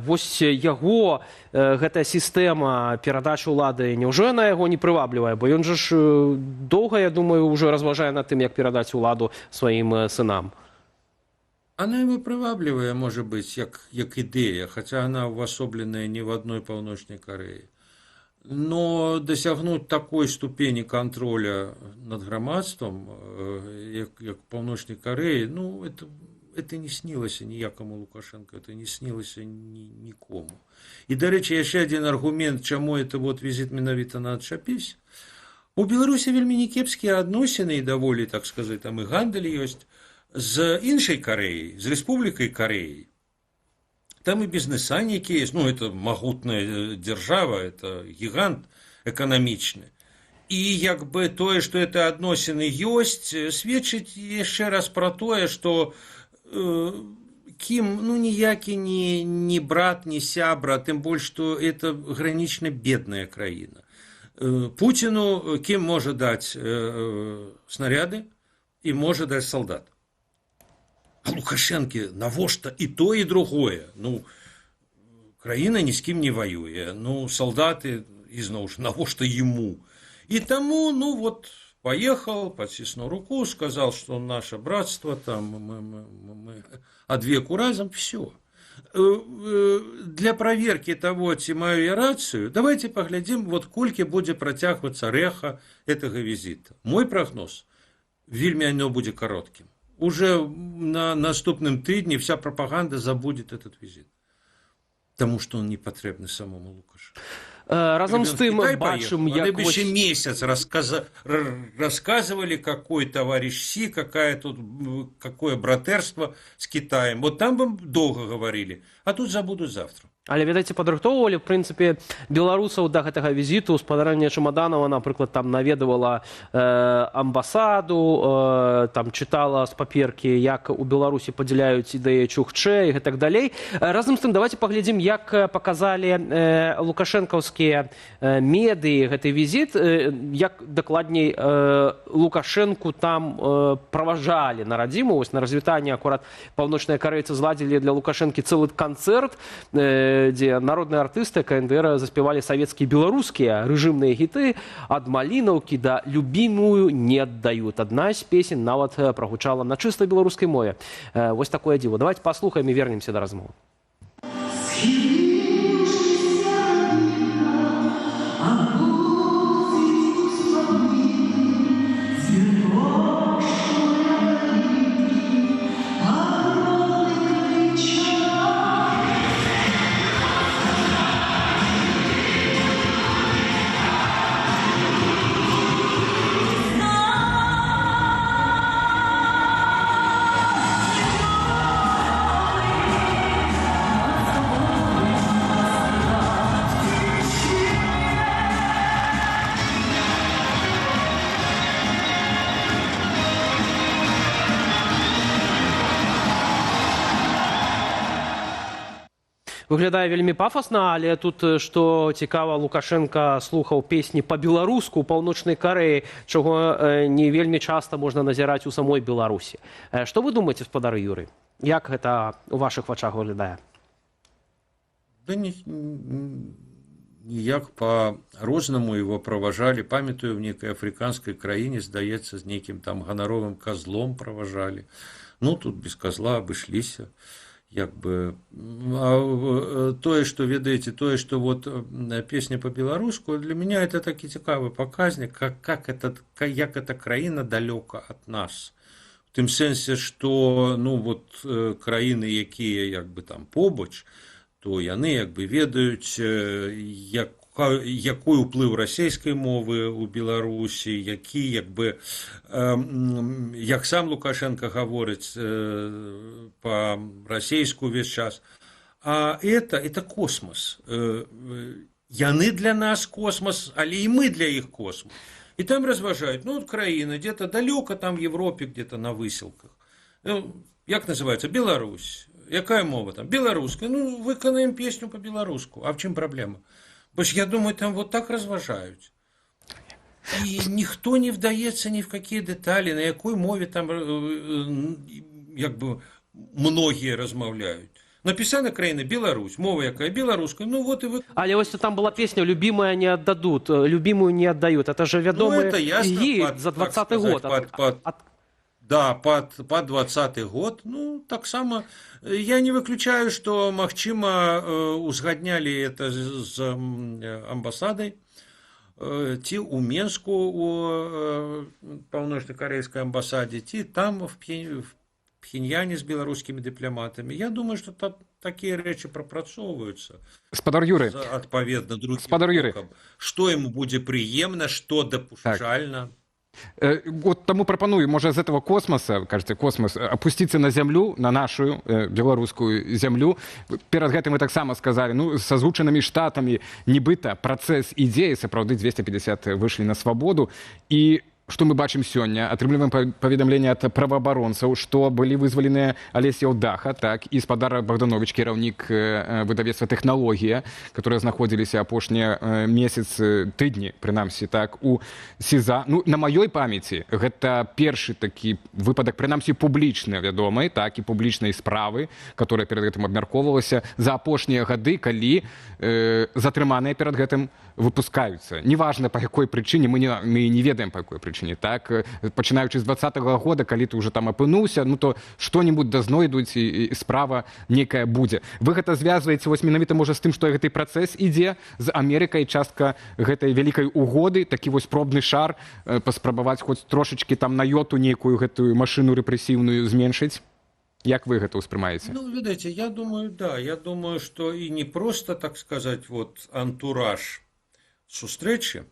вось яго гэтая сістэма перадачы ўлады, няўжо яна яго не прываблівае? Бо ён жа ж доўга, я думаю, уже разважае над тым, як перадаць уладу сваім сынам. Она его привабливая, может быть, як идея, хотя она увособленная не в одной Паўночнай Карэі. Но досягнуть такой ступени контроля над грамадством, як Паўночнай Карэі, ну, это не снілася ніякому Лукашенко, это не снілася нікому. І, дарэчы, яшчэ адзін аргумент, чаму это вот візіт менавіта на адчапісь. У Беларусі вельмі не кепскія адносіны і даволі, так сказаць, там і гандаль ёсць з іншай Карэяй, з Рэспублікай Карэяй. Там и бизнеса некие есть, ну, это могутная держава, это гигант экономичный. И как бы тое, что это адносіны ёсць, сведчыць яшчэ раз про тое, что Кім, ну, ніякі не брат, не сябра, тым больш, что это гранично бедная краіна. Путину Кім можа даць снаряды и может даць солдат. А Лукашенко навошта и то, и другое. Ну, краіна ні з кім не воюе. Ну, солдаты, ізноў ж, навошта ему. И тому, ну, вот, поехал, потиснул руку, сказал, что наше братство, там, мы от веку разом, все. Для проверки того, ці маю я рацию, давайте поглядим, вот колькі будзе працягвацца рэха этого визита. Мой прогноз, вельмі оно будет коротким. Уже на наступным тыдні вся пропаганда забудет этот визит. Потому что он не потребный самому Лукашенко. Разом з тым бачым, як вось... еще месяц рассказывали, какой товарищ Си, какое братерство с Китаем. Вот там бы долго говорили, а тут забудут завтра. Але, ведаеце, падрыхтоўвалі, в прынцыпе, беларусаў да гэтага візіту. Спадарня Чамаданова, напрыклад, там наведавала амбасаду, там чытала з паперкі, як у Беларусі падзяляюць ідэі Чухчэ і гэтак далей. Разам з тым, давайте паглядзім, як паказалі лукашэнкаўскія медыі гэты візіт, як дакладней Лукашэнку там праважалі на радзіму. Вось на развітанні акурат паўночныя карэйцы зладзілі для Лукашэнкі цэлы канцэрт, дзе народныя артысты КНДР заспявалі савецкія беларускія рэжымныя хіты ад малінаўкі да любімую не аддаюць. Адна з песень нават прагучала на чыстай беларускай мове. Вось такое дзіва. Давайте паслухаем і вернемся да размовы. Выглядае вельмі пафасна, але тут, што цікава, Лукашенко слухаў песні па-беларуску ў Паўночнай Карэі, чаго не вельмі часта можна назіраць у самой Беларусі. Што вы думаеце, спадары Юрый? Як гэта ў вашых вачах выглядае? Да ніяк по-рознаму его праважалі. Памятаю, в некай афрыканскай краіне, здаецца, з нейкім там ганаровым козлом праважалі. Ну, тут без козла абышліся. Як бы, тое, что ведаеце, тое, что вот песня по-беларуску, для меня это такі цікавы паказнік, як эта краіна далёка ад нас. В тым сэнсе, что, ну, вот краіны, якія як бы там побач, то яны як бы ведаюць, якой уплыў расійскай мовы ў Беларусі, які, як бы, як сам Лукашенко гаворыць па-расейску ўвесь час. А это космос. Яны для нас космос, але і мы для іх космос. И там разважаюць, ну, краіна где-то далёка, там в Европе, где-то на выселках. Як называется? Беларусь. Якая мова там? Беларуская. Ну, выканаем песню по-беларуску. А в чым праблема? Бо ж, я думаю, там вот так разважаюць. І ніхто не вдаецца ні в какие деталі, на якой мове там як бы многія размаўляюць. Написана краіна Беларусь, мова якая беларуская, ну вот и вы. Але вось там была песня «Любимая не отдадут», «Любимую не отдают». Это же вядомый гит за 20-й год. Да, под 20-й год. Ну, так само. Я не выключаю, что, магчыма, узгаднялі это з амбасадай. Ці ў Менску у паўночна-карэйскай амбасадзе, ці там в Пхеньяне з беларускімі дыпламатамі. Я думаю, што там такія рэчы прапрацоўваюцца. Спадар Юры. Адпаведна другім бокам. Што яму будзе прыемна, што дапушчальна. Вот тому пропоную, может, из этого космоса, кажется, космос, опуститься на землю, на нашу белорусскую землю. Перед гэтым мы так само сказали, ну, со Злученными Штатами нібыта процесс идеи, сапраўды 250 вышли на свободу, и что мы бачым сёння? Атрымліваем паведамленне ад праваабаронцаў, што былі вызваленыя Алесь Яўдаха, так, і спадар Богданович, кіраўнік выдавецтва «Тэхналогія», которые знаходзіліся апошнія месяцы, тыдні, прынамсі, так, у СІЗА. Ну, на маёй памяці, гэта першы такі выпадак, прынамсі, публічны, вядомы, так, і публічнай справы, которая перад гэтым абмяркоўвалася за апошнія гады, калі затрыманыя перад гэтым выпускаюцца. Неважна, па якой прычыне, мы не ведаем, па якой прычыне. Так, пачынаючы з 20-го года, калі ты уже там апынуўся, ну то што-нибудь да знойдуць і справа некая будзе. Вы гэта звязваеце вось менавіта можа з тым, што гэты працэс ідзе з Амерыкай, частка гэтай вялікай угоды, такі вось пробны шар, паспрабаваць хоць трошачкі там на йоту нейкую гэтую машыну рэпрэсіўную зменшыць. Як вы гэта ўспрымаеце? Ну, видите, я думаю, да, я думаю, что и не просто, так сказать, вот антураж сустрэчы,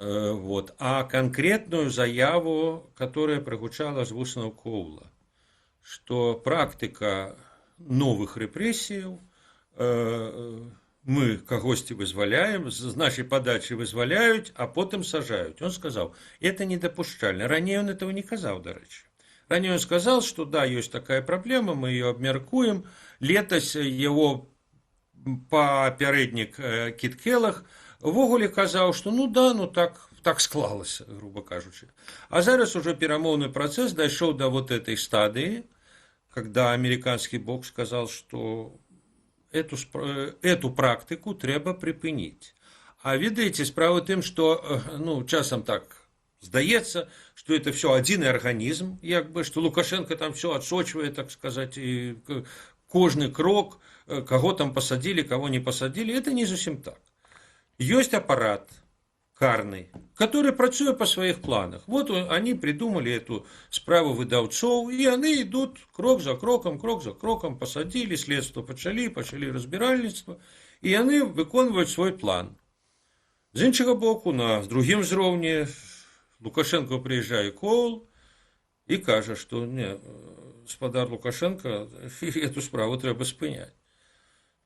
вот, а конкретную заяву, которая прогучала з вуснаў Коўла, что практика новых рэпрэсіяў, мы кагосьці вызваляем, з нашай падачы вызваляюць, а потым сажаюць. Он сказал, это недопушчальна. Ранее он этого не казаў, дарэчы. Ранее он сказал, что да, есть такая проблема, мы ее обмяркуем. Летась его папярэднік Кіт Келах увогуле казаў, што ну да, ну так склалася, грубо кажучи. А зараз уже перамоўны працэс дайшоў до вот этой стадии, когда американский бок сказал, что эту практику трэба припынить. А ведаеце, справа тым, что ну, часам так здаецца, что это все один организм, як бы, что Лукашенко там все отсочивает, так сказать, и кожный крок, кого там посадили, кого не посадили, это не совсем так. Есть аппарат карный, который працуе по своих планах. Вот они придумали эту справу выдаўцоў, и они идут крок за кроком, посадили, следство пачалі разбиральніцтва, и они выконваюць свой план. З іншага боку, на другім узроўні Лукашенко приезжае Коул и кажа, что не, господар Лукашенко, эту справу трэба спынять.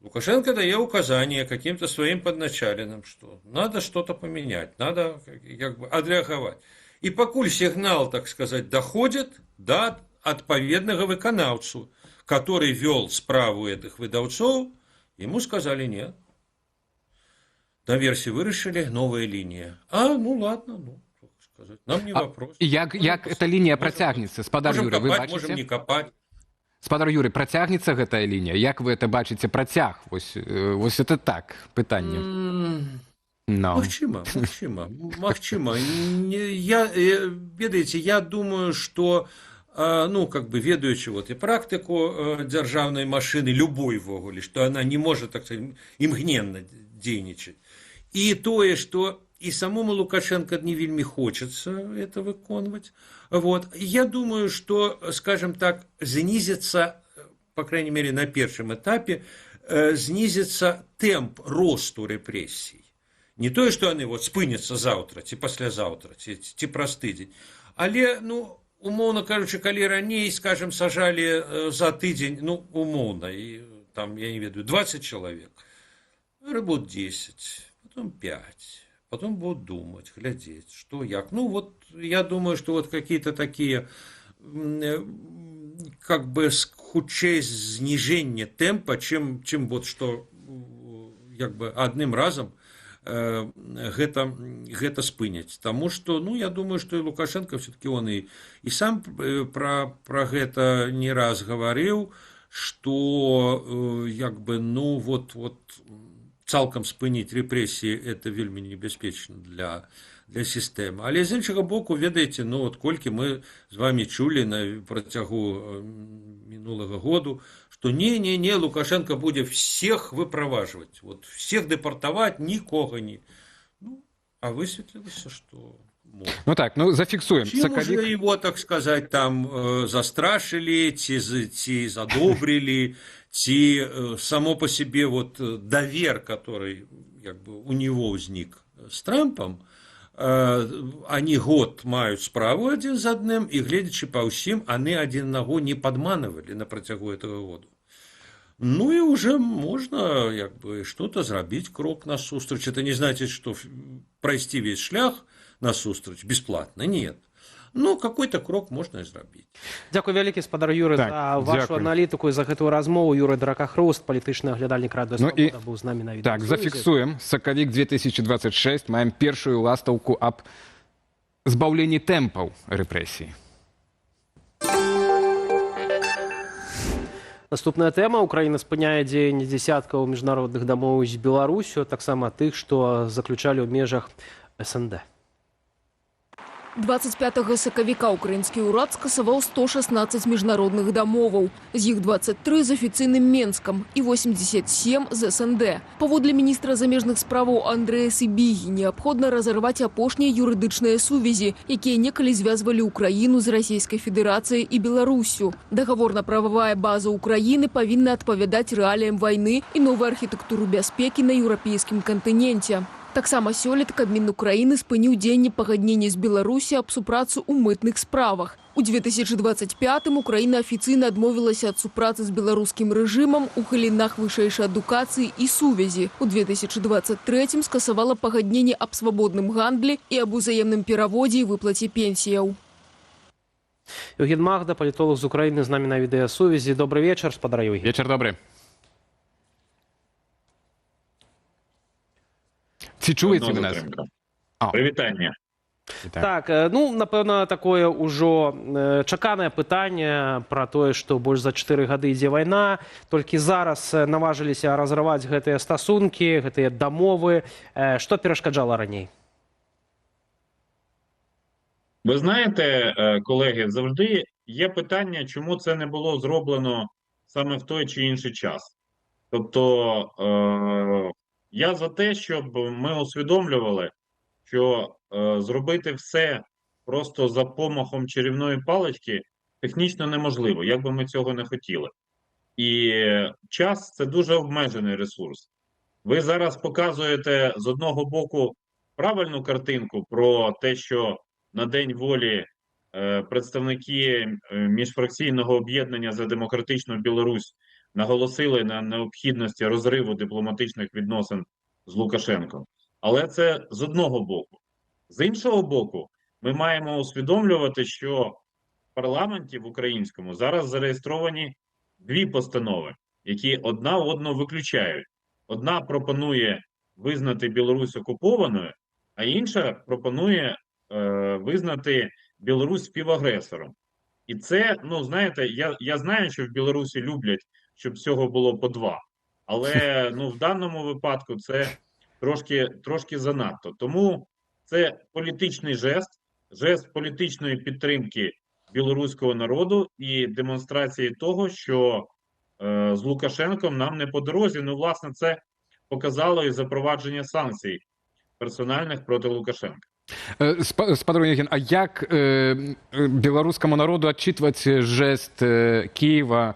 Лукашенко дае указания каким-то своим подначаленным, что надо что-то поменять, надо как бы отреагировать. И покуль сигнал, так сказать, доходит до отповедного выканаўцу, который вел справу этих выдаўцоў, ему сказали нет. На версии вырашили новая линия. Ну ладно, ну. Нам не вопрос. Як эта лінія працягнецца, спадар Юры, вы бачыце? Можем не копать. Спадар Юры, працягнецца гэтая лінія? Як вы это бачыце працяг? Вось это так, пытанне. Магчыма. Ведаеце, я думаю, что, ну, как бы, ведаючы вот и практику дзяржаўнай машины, любой ввогуле, что она не может, так сказать, імгненна дзейнічаць. И тое, что и самому Лукашенко не вельми хочется это выконывать. Вот. Я думаю, что, скажем так, снизится, по крайней мере, на первом этапе, снизится темп росту репрессий. Не то, что они вот спынятся завтра, ці паслязаўтра, ці праз тыдзень. Але, ну, умоўно кажучи, калі раней, скажем, сажали за тыдзень, ну, умоўно, и там, я не ведаю, 20 человек, будут 10, потом 5. Потом будут думать, глядеть, что як. Ну, вот я думаю, что вот какие-то такие, как бы, хутчэй снижение темпа, чем вот что як бы адным разам гэта спыняць. Таму што, ну, я думаю, што і Лукашенко все-таки он і сам пра гэта не раз гаварыў, што як бы, ну, вот цалкам спыніць рэпрэсіі это вельмі небяспечна для сістэмы. Але з іншага боку, ведаеце, ну, вот колькі мы з вами чулі на працягу мінулага году, что не, Лукашенко будет всех выпроваживать, вот всех депортовать, никого не. Ну, а высветлилось, что можно. Ну так, ну зафиксуем. Уже его, так сказать, там застрашили, те задобрили, те само по себе вот довер, который как бы у него возник с Трампом, они год маюць справу адзін з адным, і гледзячы па ўсім, они адзін аднаго не падманывалі на працягу этого года. Ну и уже можно як бы что-то зрабіць, крок насустрач. Это не значит, что пройти весь шлях насустрач бесплатно, нет. Ну, какой-то крок можна і зрабіць. Дзякуй вялікі, спадар Юры, так, за вашу аналітыку і за гэтую размову. Юрый Дракахруст, палітычны аглядальнік Радыё Свабода, быў з намі на відэасувязі. Так, зафіксуем. Сакавік 2026. Маем першую ластаўку аб збаўленні тэмпаў рэпрэсій. Наступная тэма. Украіна спыняе дзеянне дзесяткаў міжнародных дамоў з Беларусю, таксама тых, што заключалі ў межах СНД. 25 сакавіка украінскі ўрад скасаваў 116 міжнародных дамоваў. З іх 23 з афіцыйным Менскам і 87 з СНД. Паводле міністра замежных справаў Андрэя Сыбігі неабходна разарваць апошнія юрыдычныя сувязі, якія некалі звязвалі Украіну з Расійскай Федэрацыяй і Беларусю. Дагаворна-прававая база Украіны павінна адпавядаць рэаліям вайны і новай архітэктуры бяспекі на еўрапейскім кантыненце. Таксама сёлета Кабмін Украіны спыніў дзеянне пагаднення з Беларусі аб супрацы ў мытных справах. У 2025-м Украіна афіцыйна адмовілася ад супрацы з беларускім рэжымам у галінах вышэйшай адукацыі і сувязі. У 2023-м скасавала пагадненне аб свабодным гандлі і аб узаемным пераводзе і выплаце пенсіяў. Євген Магда, палітолог з Украіны, з намі на відэасувязі. Добрый вечар, спадар Євген. Вечар добры. Ці чуеце вы нас? Прывітанне. Так, ну, напэўна, такое ўжо чаканае пытанне пра тое, што больш за 4 гады ідзе вайна. Толькі зараз наважыліся разрываць гэтыя стасункі, гэтыя дамовы. Што перашкаджала раней? Ви знаєте, колеги, завжди є питання, чому це не було зроблено саме в той чи інший час. Тобто, я за те, щоб ми усвідомлювали, що зробити все просто за помахом чарівної палички технічно неможливо, як би ми цього не хотіли. І час – це дуже обмежений ресурс. Ви зараз показуєте з одного боку правильну картинку про те, що на День волі представники міжфракційного об'єднання за демократичну Білорусь наголосили на необхідності розриву дипломатичних відносин з Лукашенком. Але це з одного боку. З іншого боку, ми маємо усвідомлювати, що в парламенті в українському зараз зареєстровані дві постанови, які одна одну виключають. Одна пропонує визнати Білорусь окупованою, а інша пропонує визнати Білорусь співагресором. І це, ну, знаєте, я знаю, що в Білорусі люблять, щоб всього було по два. Але, ну, в даному випадку це трошки занадто. Тому це політичний жест політичної підтримки білоруського народу і демонстрації того, що з Лукашенком нам не по дорозі. Ну, власне, це показало і запровадження санкцій персональних проти Лукашенка. Спадар Євген, а як беларускаму народу адчитваць жест Киева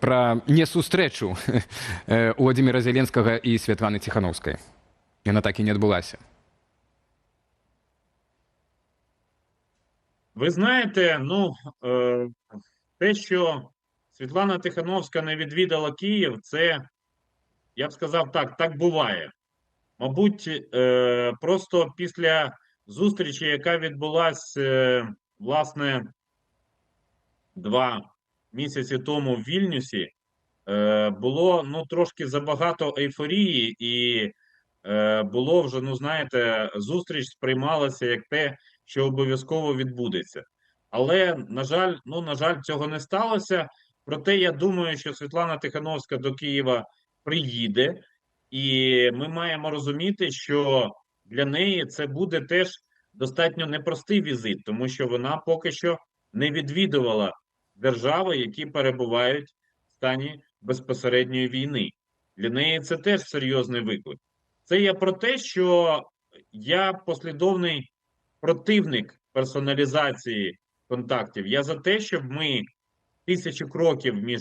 пра несустрэчу Владимира Зеленскага і Святланы Ціхановскай? Яна так і не адбылася. Ви знаєте, ну, те, що Світлана Тихановська не відвідала Київ, це, я б сказав так буває. Мабуть, просто після зустрічі, яка відбулася, власне, 2 місяці тому в Вільнюсі, було трошки забагато ейфорії, і було вже, знаєте, зустріч сприймалася як те, що обов'язково відбудеться. Але, на жаль, цього не сталося. Проте я думаю, що Світлана Тихановська до Києва приїде, і ми маємо розуміти, що для неї це буде теж достатньо непростий візит, тому що вона поки що не відвідувала держави, які перебувають в стані безпосередньої війни. Для неї це теж серйозний виклик. Це я про те, що я послідовний противник персоналізації контактів. Я за те, щоб ми 1000 кроків між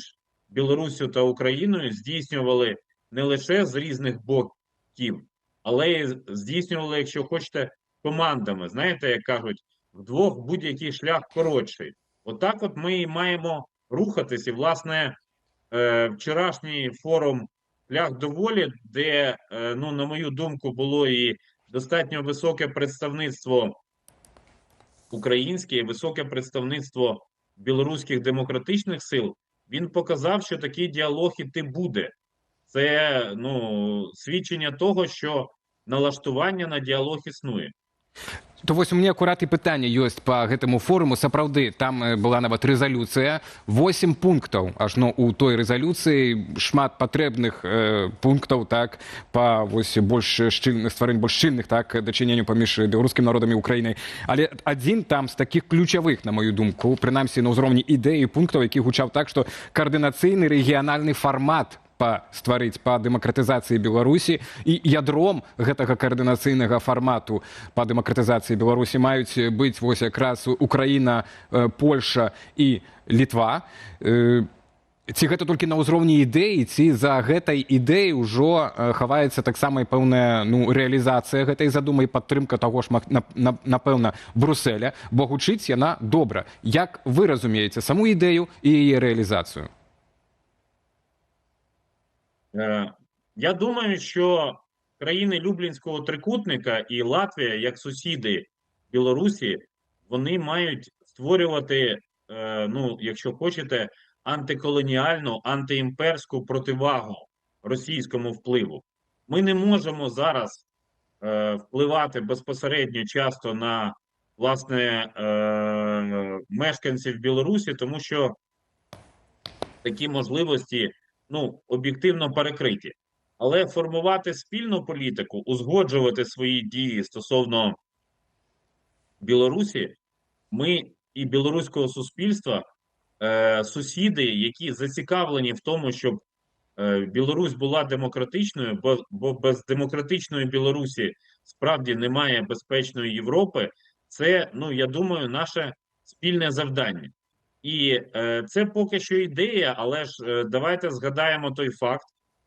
Білоруссю та Україною здійснювали не лише з різних боків, але й здійснювали, якщо хочете, командами. Знаєте, як кажуть, вдвох будь-який шлях коротший. Отак от ми і маємо рухатись. І, власне, вчорашній форум «Шлях до волі», де, на мою думку, було і достатньо високе представництво українське, і високе представництво білоруських демократичних сил, він показав, що такий діалог іти буде. Це, свідчення того, що налаштування на діалог існує. То вось у меня акурат і пытанне ёсць по гэтаму форуму. Сапраўды, там была нават рэзалюцыя, 8 пунктаў, ажно у той рэзалюцыі шмат патрэбных пунктаў, так, па вось стварэнню больш шчыльных, так, дачыненню паміж беларускім народам і Украінай. Але адзін там з такіх ключавых, на мою думку, прынамсі на ўзроўні ідэі пунктаў, які гучаў так, што каардынацыйны рэгіянальны фармат стварыць па дэмакратызацыі Беларусі, і ядром гэтага каардынацыйнага фармату па дэмакратызацыі Беларусі маюць быць вось якраз Украіна, Польша і Літва. Ці гэта толькі на ўзроўні ідэі, ці за гэтай ідэі ўжо хаваецца таксама і пэўная рэалізацыя гэтай задумы і падтрымка таго ж, напэўна, Брусэля, бо гучыць яна добра. Як вы разумееце саму ідэю і яе рэалізацыю? Я думаю, що країни Люблінського трикутника і Латвія, як сусіди Білорусі, вони мають створювати, якщо хочете, антиколоніальну, антиімперську противагу російському впливу. Ми не можемо зараз впливати безпосередньо часто на, власне, мешканців Білорусі, тому що такі можливості об'єктивно перекриті. Але формувати спільну політику, узгоджувати свої дії стосовно Білорусі, ми і білоруського суспільства, сусіди, які зацікавлені в тому, щоб Білорусь була демократичною, бо без демократичної Білорусі справді немає безпечної Європи, це, я думаю, наше спільне завдання. І це поки що ідея, але ж давайте згадаємо той факт,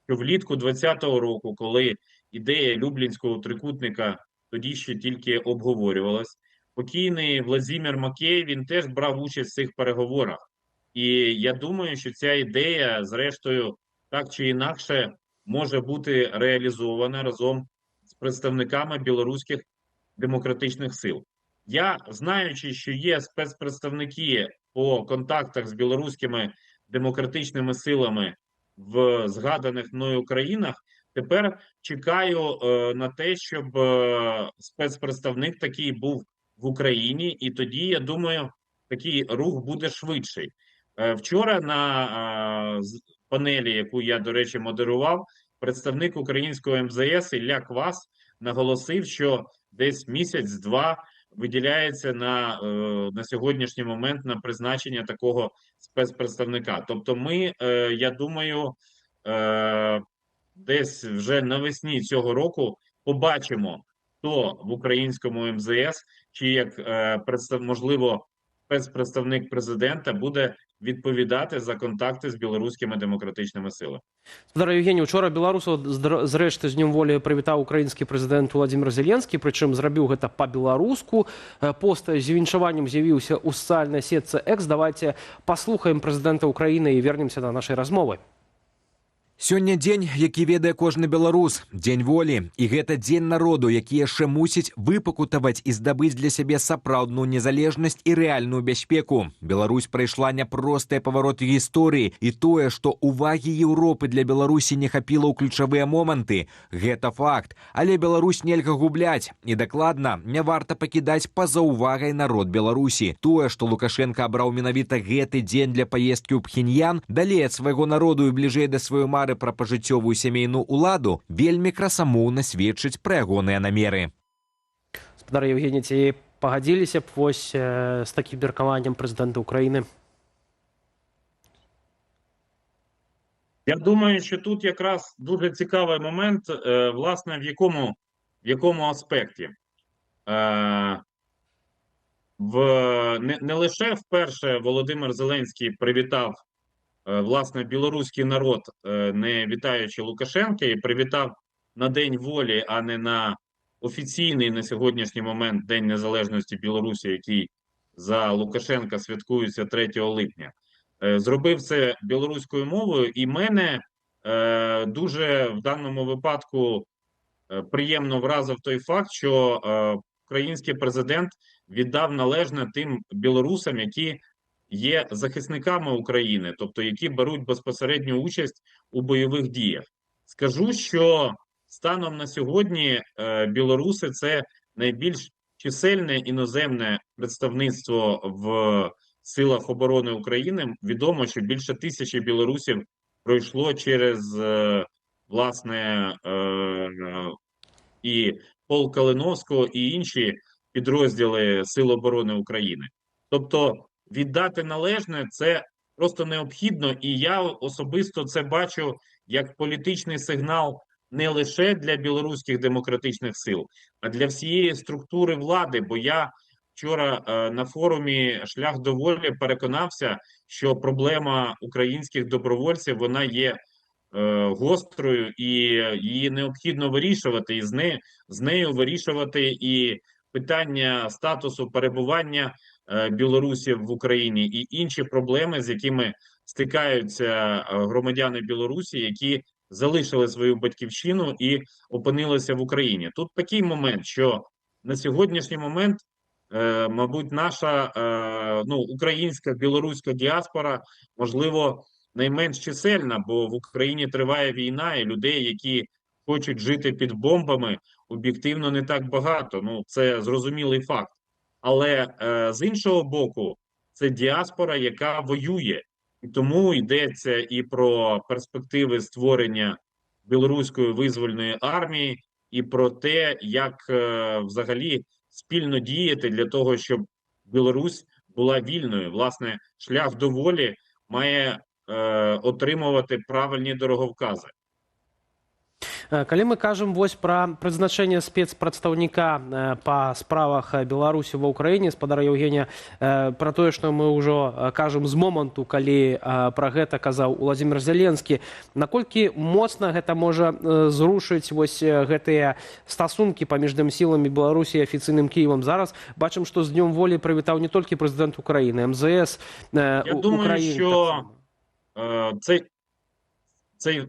що влітку 2020 року, коли ідея Люблінського трикутника тоді ще тільки обговорювалась, покійний Владимир Макей, він теж брав участь в цих переговорах. І я думаю, що ця ідея, зрештою, так чи інакше, може бути реалізована разом з представниками білоруських демократичних сил. Я, знаючи, що є спецпредставники по контактах з білоруськими демократичними силами в згаданих мною країнах, тепер чекаю на те, щоб спецпредставник такий був в Україні, і тоді, я думаю, такий рух буде швидший. Вчора на панелі, яку я, до речі, модерував, представник українського МЗС Ілля Квас наголосив, що десь місяць-два виділяється на сьогоднішній момент на призначення такого спецпредставника. Тобто ми, я думаю, десь вже навесні цього року побачимо, хто в українському МЗС, чи як, можливо, спецпредставник президента буде відповідати за контакти з білоруськими демократичними силами. Спадар Євгеній, вчора беларусаў зрэшты з днём волі прывітаў украінскі прэзідэнт Владимир Зеленскі, прычым зрабіў гэта па-беларуску. Пост з віншаваннем з'явіўся ў сацыяльнай сетцы X. Давайте паслухаем прэзідэнта Украіны і вернемся да нашай размовы. Сёння дзень, які ведае кожны беларус, дзень волі. І гэта дзень народу, які яшчэ мусіць выпакутаваць і здабыць для сябе сапраўдную незалежнасць і рэальную бяспеку. Беларусь прайшла няпростыя павароты гісторыі, і тое, што увагі Еўропы для Беларусі не хапіла ў ключавыя моманты, гэта факт. Але Беларусь нельга губляць. І дакладна, не варта пакідаць па-за ўвагай народ Беларусі. Тое, што Лукашенко абраў менавіта гэты дзень для паездкі ў Пхеньян, далей ад свайго народу і бліжэй да сваёй мары пра пажыццёвую сямейную ўладу, вельмі красамоўна сведчыць пра ягоныя намеры. Спадар Евгений, ці пагадзіліся б вось з такім меркаваннем прэзідэнта Украіны? Я думаю, що тут якраз дуже цікавий момент, власне, в якому аспекті. Не лише вперше Володимир Зеленський привітав власне білоруський народ, не вітаючи Лукашенка, і привітав на День волі, а не на офіційний на сьогоднішній момент День Незалежності Білорусі, який за Лукашенка святкується 3 липня. Зробив це білоруською мовою, і мене дуже в даному випадку приємно вразив той факт, що український президент віддав належне тим білорусам, які є захисниками України, тобто які беруть безпосередню участь у бойових діях. Скажу, що станом на сьогодні білоруси – це найбільш чисельне іноземне представництво в силах оборони України. Відомо, що більше 1000 білорусів пройшло через, власне, і полк Калиновського, і інші підрозділи Сил оборони України. Тобто віддати належне – це просто необхідно, і я особисто це бачу як політичний сигнал не лише для білоруських демократичних сил, а для всієї структури влади, бо я вчора на форумі «Шлях до волі» переконався, що проблема українських добровольців, вона є гострою, і її необхідно вирішувати, і з нею вирішувати і питання статусу перебування білорусів в Україні, і інші проблеми, з якими стикаються громадяни Білорусі, які залишили свою батьківщину і опинилися в Україні. Тут такий момент, що на сьогоднішній момент, мабуть, наша українська, білоруська діаспора, можливо, найменш чисельна, бо в Україні триває війна, і людей, які хочуть жити під бомбами, об'єктивно не так багато. Це зрозумілий факт. Але з іншого боку, це діаспора, яка воює. І тому йдеться і про перспективи створення білоруської визвольної армії, і про те, як взагалі спільно діяти для того, щоб Білорусь була вільною. Власне, шлях до волі має отримувати правильні дороговкази. Калі мы кажам вось пра прызначэнне спецпрадстаўніка па справах Беларусі ва ўкраіне, спадар Евгения, пра тое, што мы ўжо кажам з моманту, калі пра гэта казаў Уладзімір Зеленскі, наколькі моцна гэта можа зрушыць вось гэтыя стасункі паміж сіламі Беларусі і афіцыйным Кіевам? Зараз бачым, што з днём волі прывітаў не толькі прэзідэнт Украіны, МЗС Я думаю, що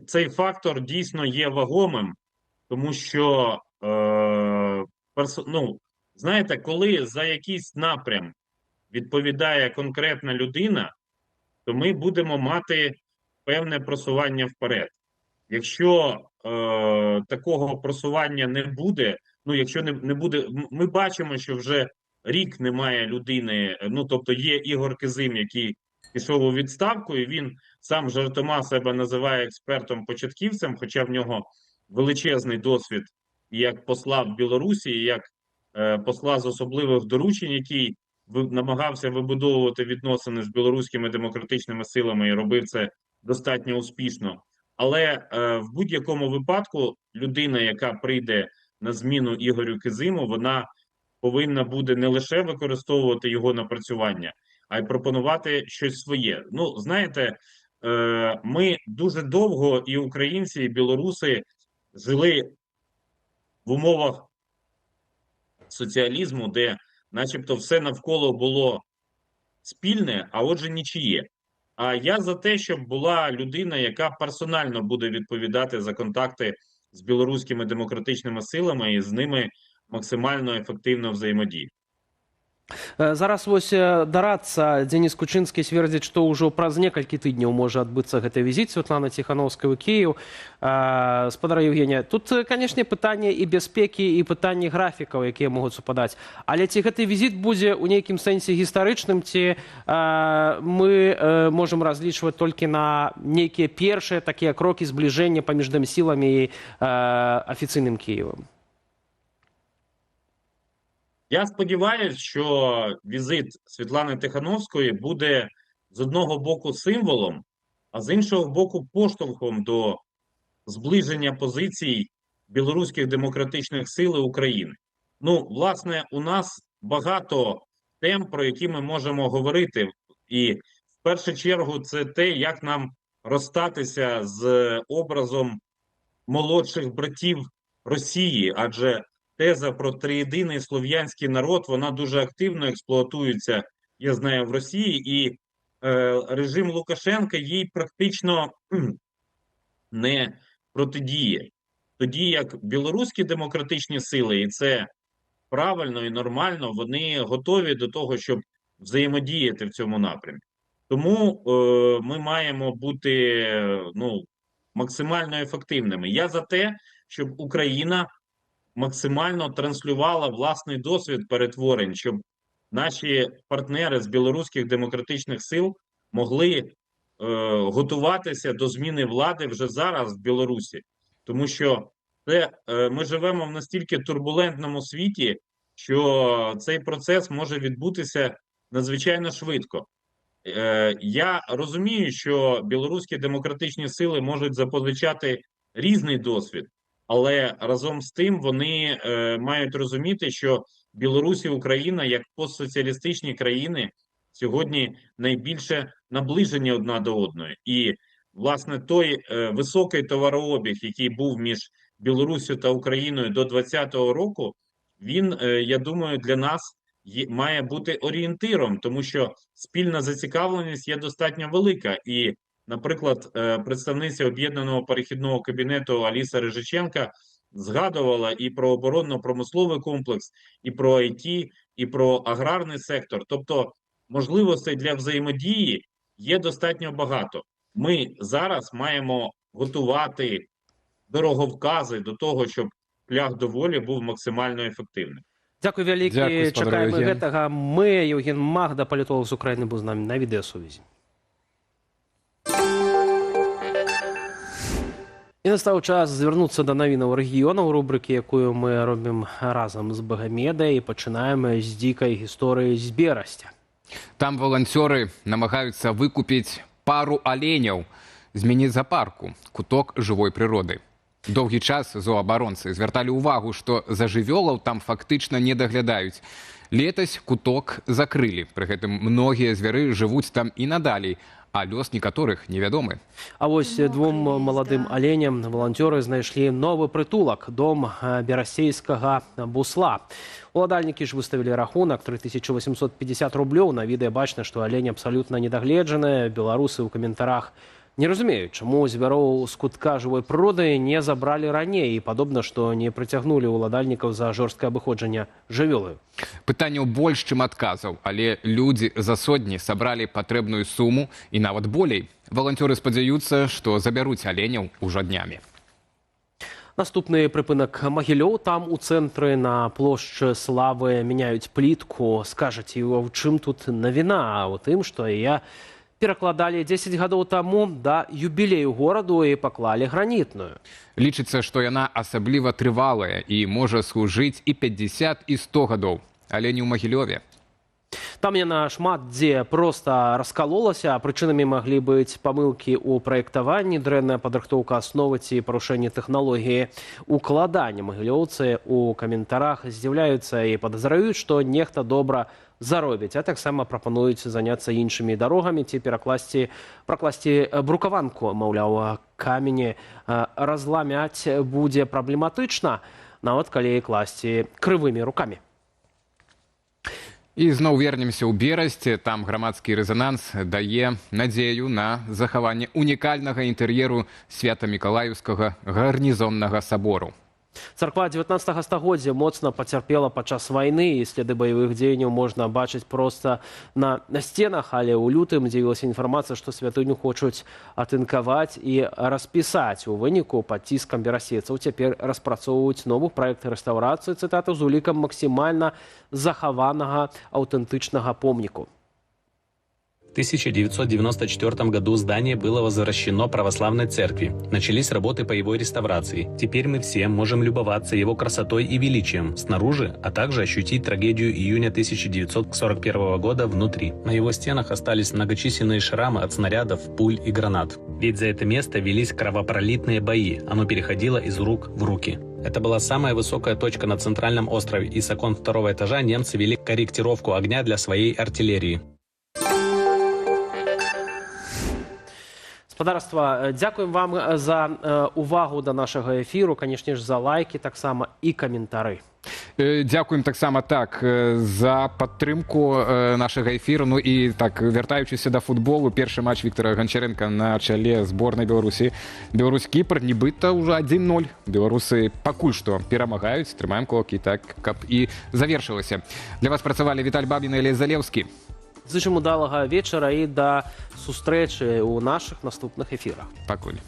цей фактор дійсно є вагомим, тому що, знаєте, коли за якийсь напрям відповідає конкретна людина, то ми будемо мати певне просування вперед. Якщо такого просування не буде, якщо не буде, ми бачимо, що вже рік немає людини, тобто є Ігор Кизим, який пішов у відставку, і він сам жартома себе називає експертом-початківцем, хоча в нього величезний досвід як посла в Білорусі, і як посла з особливих доручень, який намагався вибудовувати відносини з білоруськими демократичними силами і робив це достатньо успішно. Але в будь-якому випадку людина, яка прийде на зміну Ігорю Кизиму, вона повинна буде не лише використовувати його напрацювання, а й пропонувати щось своє. Знаєте, ми дуже довго, і українці, і білоруси, жили в умовах соціалізму, де начебто все навколо було спільне, а отже нічиє. А я за те, щоб була людина, яка персонально буде відповідати за контакти з білоруськими демократичними силами і з ними максимально ефективно взаємодіяти. Зараз вось дарацца Дзеніс Кучынскі свердзіць, што ўжо праз некалькі тыдняў можа адбыцца гэты візіт Святланы Ціхановскай у Кіеў. Спадара Евгенія, тут, канешне, пытанне і бяспекі, і пытанне графікаў, якія могуць супадаць. Але ці гэты візіт будзе ў нейкім сэнсе гістарычным, ці мы можам разлічваць толькі на нейкія першыя такія крокі збліжэння паміж сіламі і афіцыйным Кіевам? Я сподіваюся, що візит Світлани Тихановської буде з одного боку символом, а з іншого боку поштовхом до зближення позицій білоруських демократичних сил і України. Ну, власне, у нас багато тем, про які ми можемо говорити. І в першу чергу це те, як нам розстатися з образом молодших братів Росії, адже теза про триєдиний слов'янський народ, вона дуже активно експлуатується, я знаю, в Росії, і режим Лукашенка їй практично не протидіє. Тоді як білоруські демократичні сили, і це правильно і нормально, вони готові до того, щоб взаємодіяти в цьому напрямі. Тому ми маємо бути максимально ефективними. Я за те, щоб Україна максимально транслювала власний досвід перетворень, щоб наші партнери з білоруських демократичних сил могли готуватися до зміни влади вже зараз в Білорусі. Тому що ми живемо в настільки турбулентному світі, що цей процес може відбутися надзвичайно швидко. Я розумію, що білоруські демократичні сили можуть запозичати різний досвід, але разом з тим вони мають розуміти, що Білорусь і Україна, як постсоціалістичні країни, сьогодні найбільше наближені одна до одної. І, власне, той високий товарообіг, який був між Білоруссю та Україною до 2020 року, він, я думаю, для нас має бути орієнтиром, тому що спільна зацікавленість є достатньо велика. І, наприклад, представниця Об'єднаного перехідного кабінету Аліса Рижиченка згадувала і про оборонно-промисловий комплекс, і про ІТ, і про аграрний сектор. Тобто можливостей для взаємодії є достатньо багато. Ми зараз маємо готувати дороговкази до того, щоб шлях до волі був максимально ефективним. Дякую вялікі, чакаємо гэтага. Мы, Євген Магда, палітолог з України, був з нами на відеосувязі. І настав час звернуцца да навінаў рэгіёнаў, рубрыкі, якую мы робім разам з Багамедай, і пачынаем з дзікай гісторыі з Берасця. Там валанцёры намагаюцца выкупіць пару аленяў з міні-запарку, куток жывой прыроды. Доўгі час зоабаронцы звярталі ўвагу, што за жывёлаў там фактычна не даглядаюць. Летась куток закрылі, пры гэтым многія звяры жывуць там і надалей, а лёс некаторых невядомы. А вось двум маладым аленям валанцёры знайшлі новы прытулак, дом берасцейскага бусла. Уладальнікі ж выставілі рахунак 3850 рублёў. На відэа бачна, што алень абсалютна недагледжаны. Беларусы ў каментарах не разумеюць, чаму звяроў з кутка жывой прыроды не забралі раней, і падобна, што не прыцягнулі ўладальнікаў за жорсткае абыходжанне жывёлы. Пытанняў больш, чым адказаў, але людзі за сотні сабралі патрэбную суму і нават болей. Валанцёры спадзяюцца, што забяруць аленяў ужо днямі. Наступны прыпынак Магілёў. Там у цэнтры на плошчы Славы мяняюць плітку. Скажаце, у чым тут навіна? А у тым, што я перакладалі 10 гадоў таму да юбілею гораду і паклалі гранітную. Лічыцца, што яна асабліва трывалая і можа служыць і 50, і 100 гадоў, але не ў Магілёве. Там яна шмат дзе проста раскалолася, а прычынамі маглі быць памылкі ў праектаванні, дрэнная падрыхтоўка асновы ці парушэнне тэхналогіі укладання. Магілёўцы ў каментарах здзіўляюцца і падазраюць, што нехта добра заробіць, а таксама прапануюць заняцца іншымі дарогамі ці пракласці брукаванку. Маўляў, камені разламяць будзе праблематычна, нават калі класці крывымі рукамі. І зноў вернемся ў Берасць. Там грамадскі рэзананс дае надзею на захаванне унікальнага інтэр'еру свята-мікалаеўскага гарнізоннага сабору. Царква 19 стагоддзя моцна пацярпела падчас вайны, і следы баявых дзеянняў можна бачыць проста на сценах, але ў лютым з'явілася інфармацыя, што святыню хочуць атынкаваць і распісаць. У выніку пад ціскам берасцейцаў цяпер распрацоўваюць новы праект рэстаўрацыі, цытата, з улікам максімальна захаванага аўтэнтычнага помніку. В 1994 году здание было возвращено православной церкви. Начались работы по его реставрации. Теперь мы все можем любоваться его красотой и величием снаружи, а также ощутить трагедию июня 1941 года внутри. На его стенах остались многочисленные шрамы от снарядов, пуль и гранат. Ведь за это место велись кровопролитные бои. Оно переходило из рук в руки. Это была самая высокая точка на центральном острове, и с окон второго этажа немцы вели корректировку огня для своей артиллерии. Спадарства, дзякуем вам за увагу да нашага эфіру, канешне ж, за лайкі таксама і каментары. Дзякуем таксама за падтрымку нашага эфіру. Ну і вяртаючыся да футболу, першы матч Віктора Ганчаренка на чале зборнай Беларусі. Беларусь-Кіпр нібыта ўжо 1-0. Беларусы пакуль што перамагаюць, трымаем кулакі так, каб і завершылася. Для вас працавалі Віталь Бабін і Алесь Залеўскі. Зычым удалага вечара і да сустрэчы ў нашых наступных эфірах. Пакуль.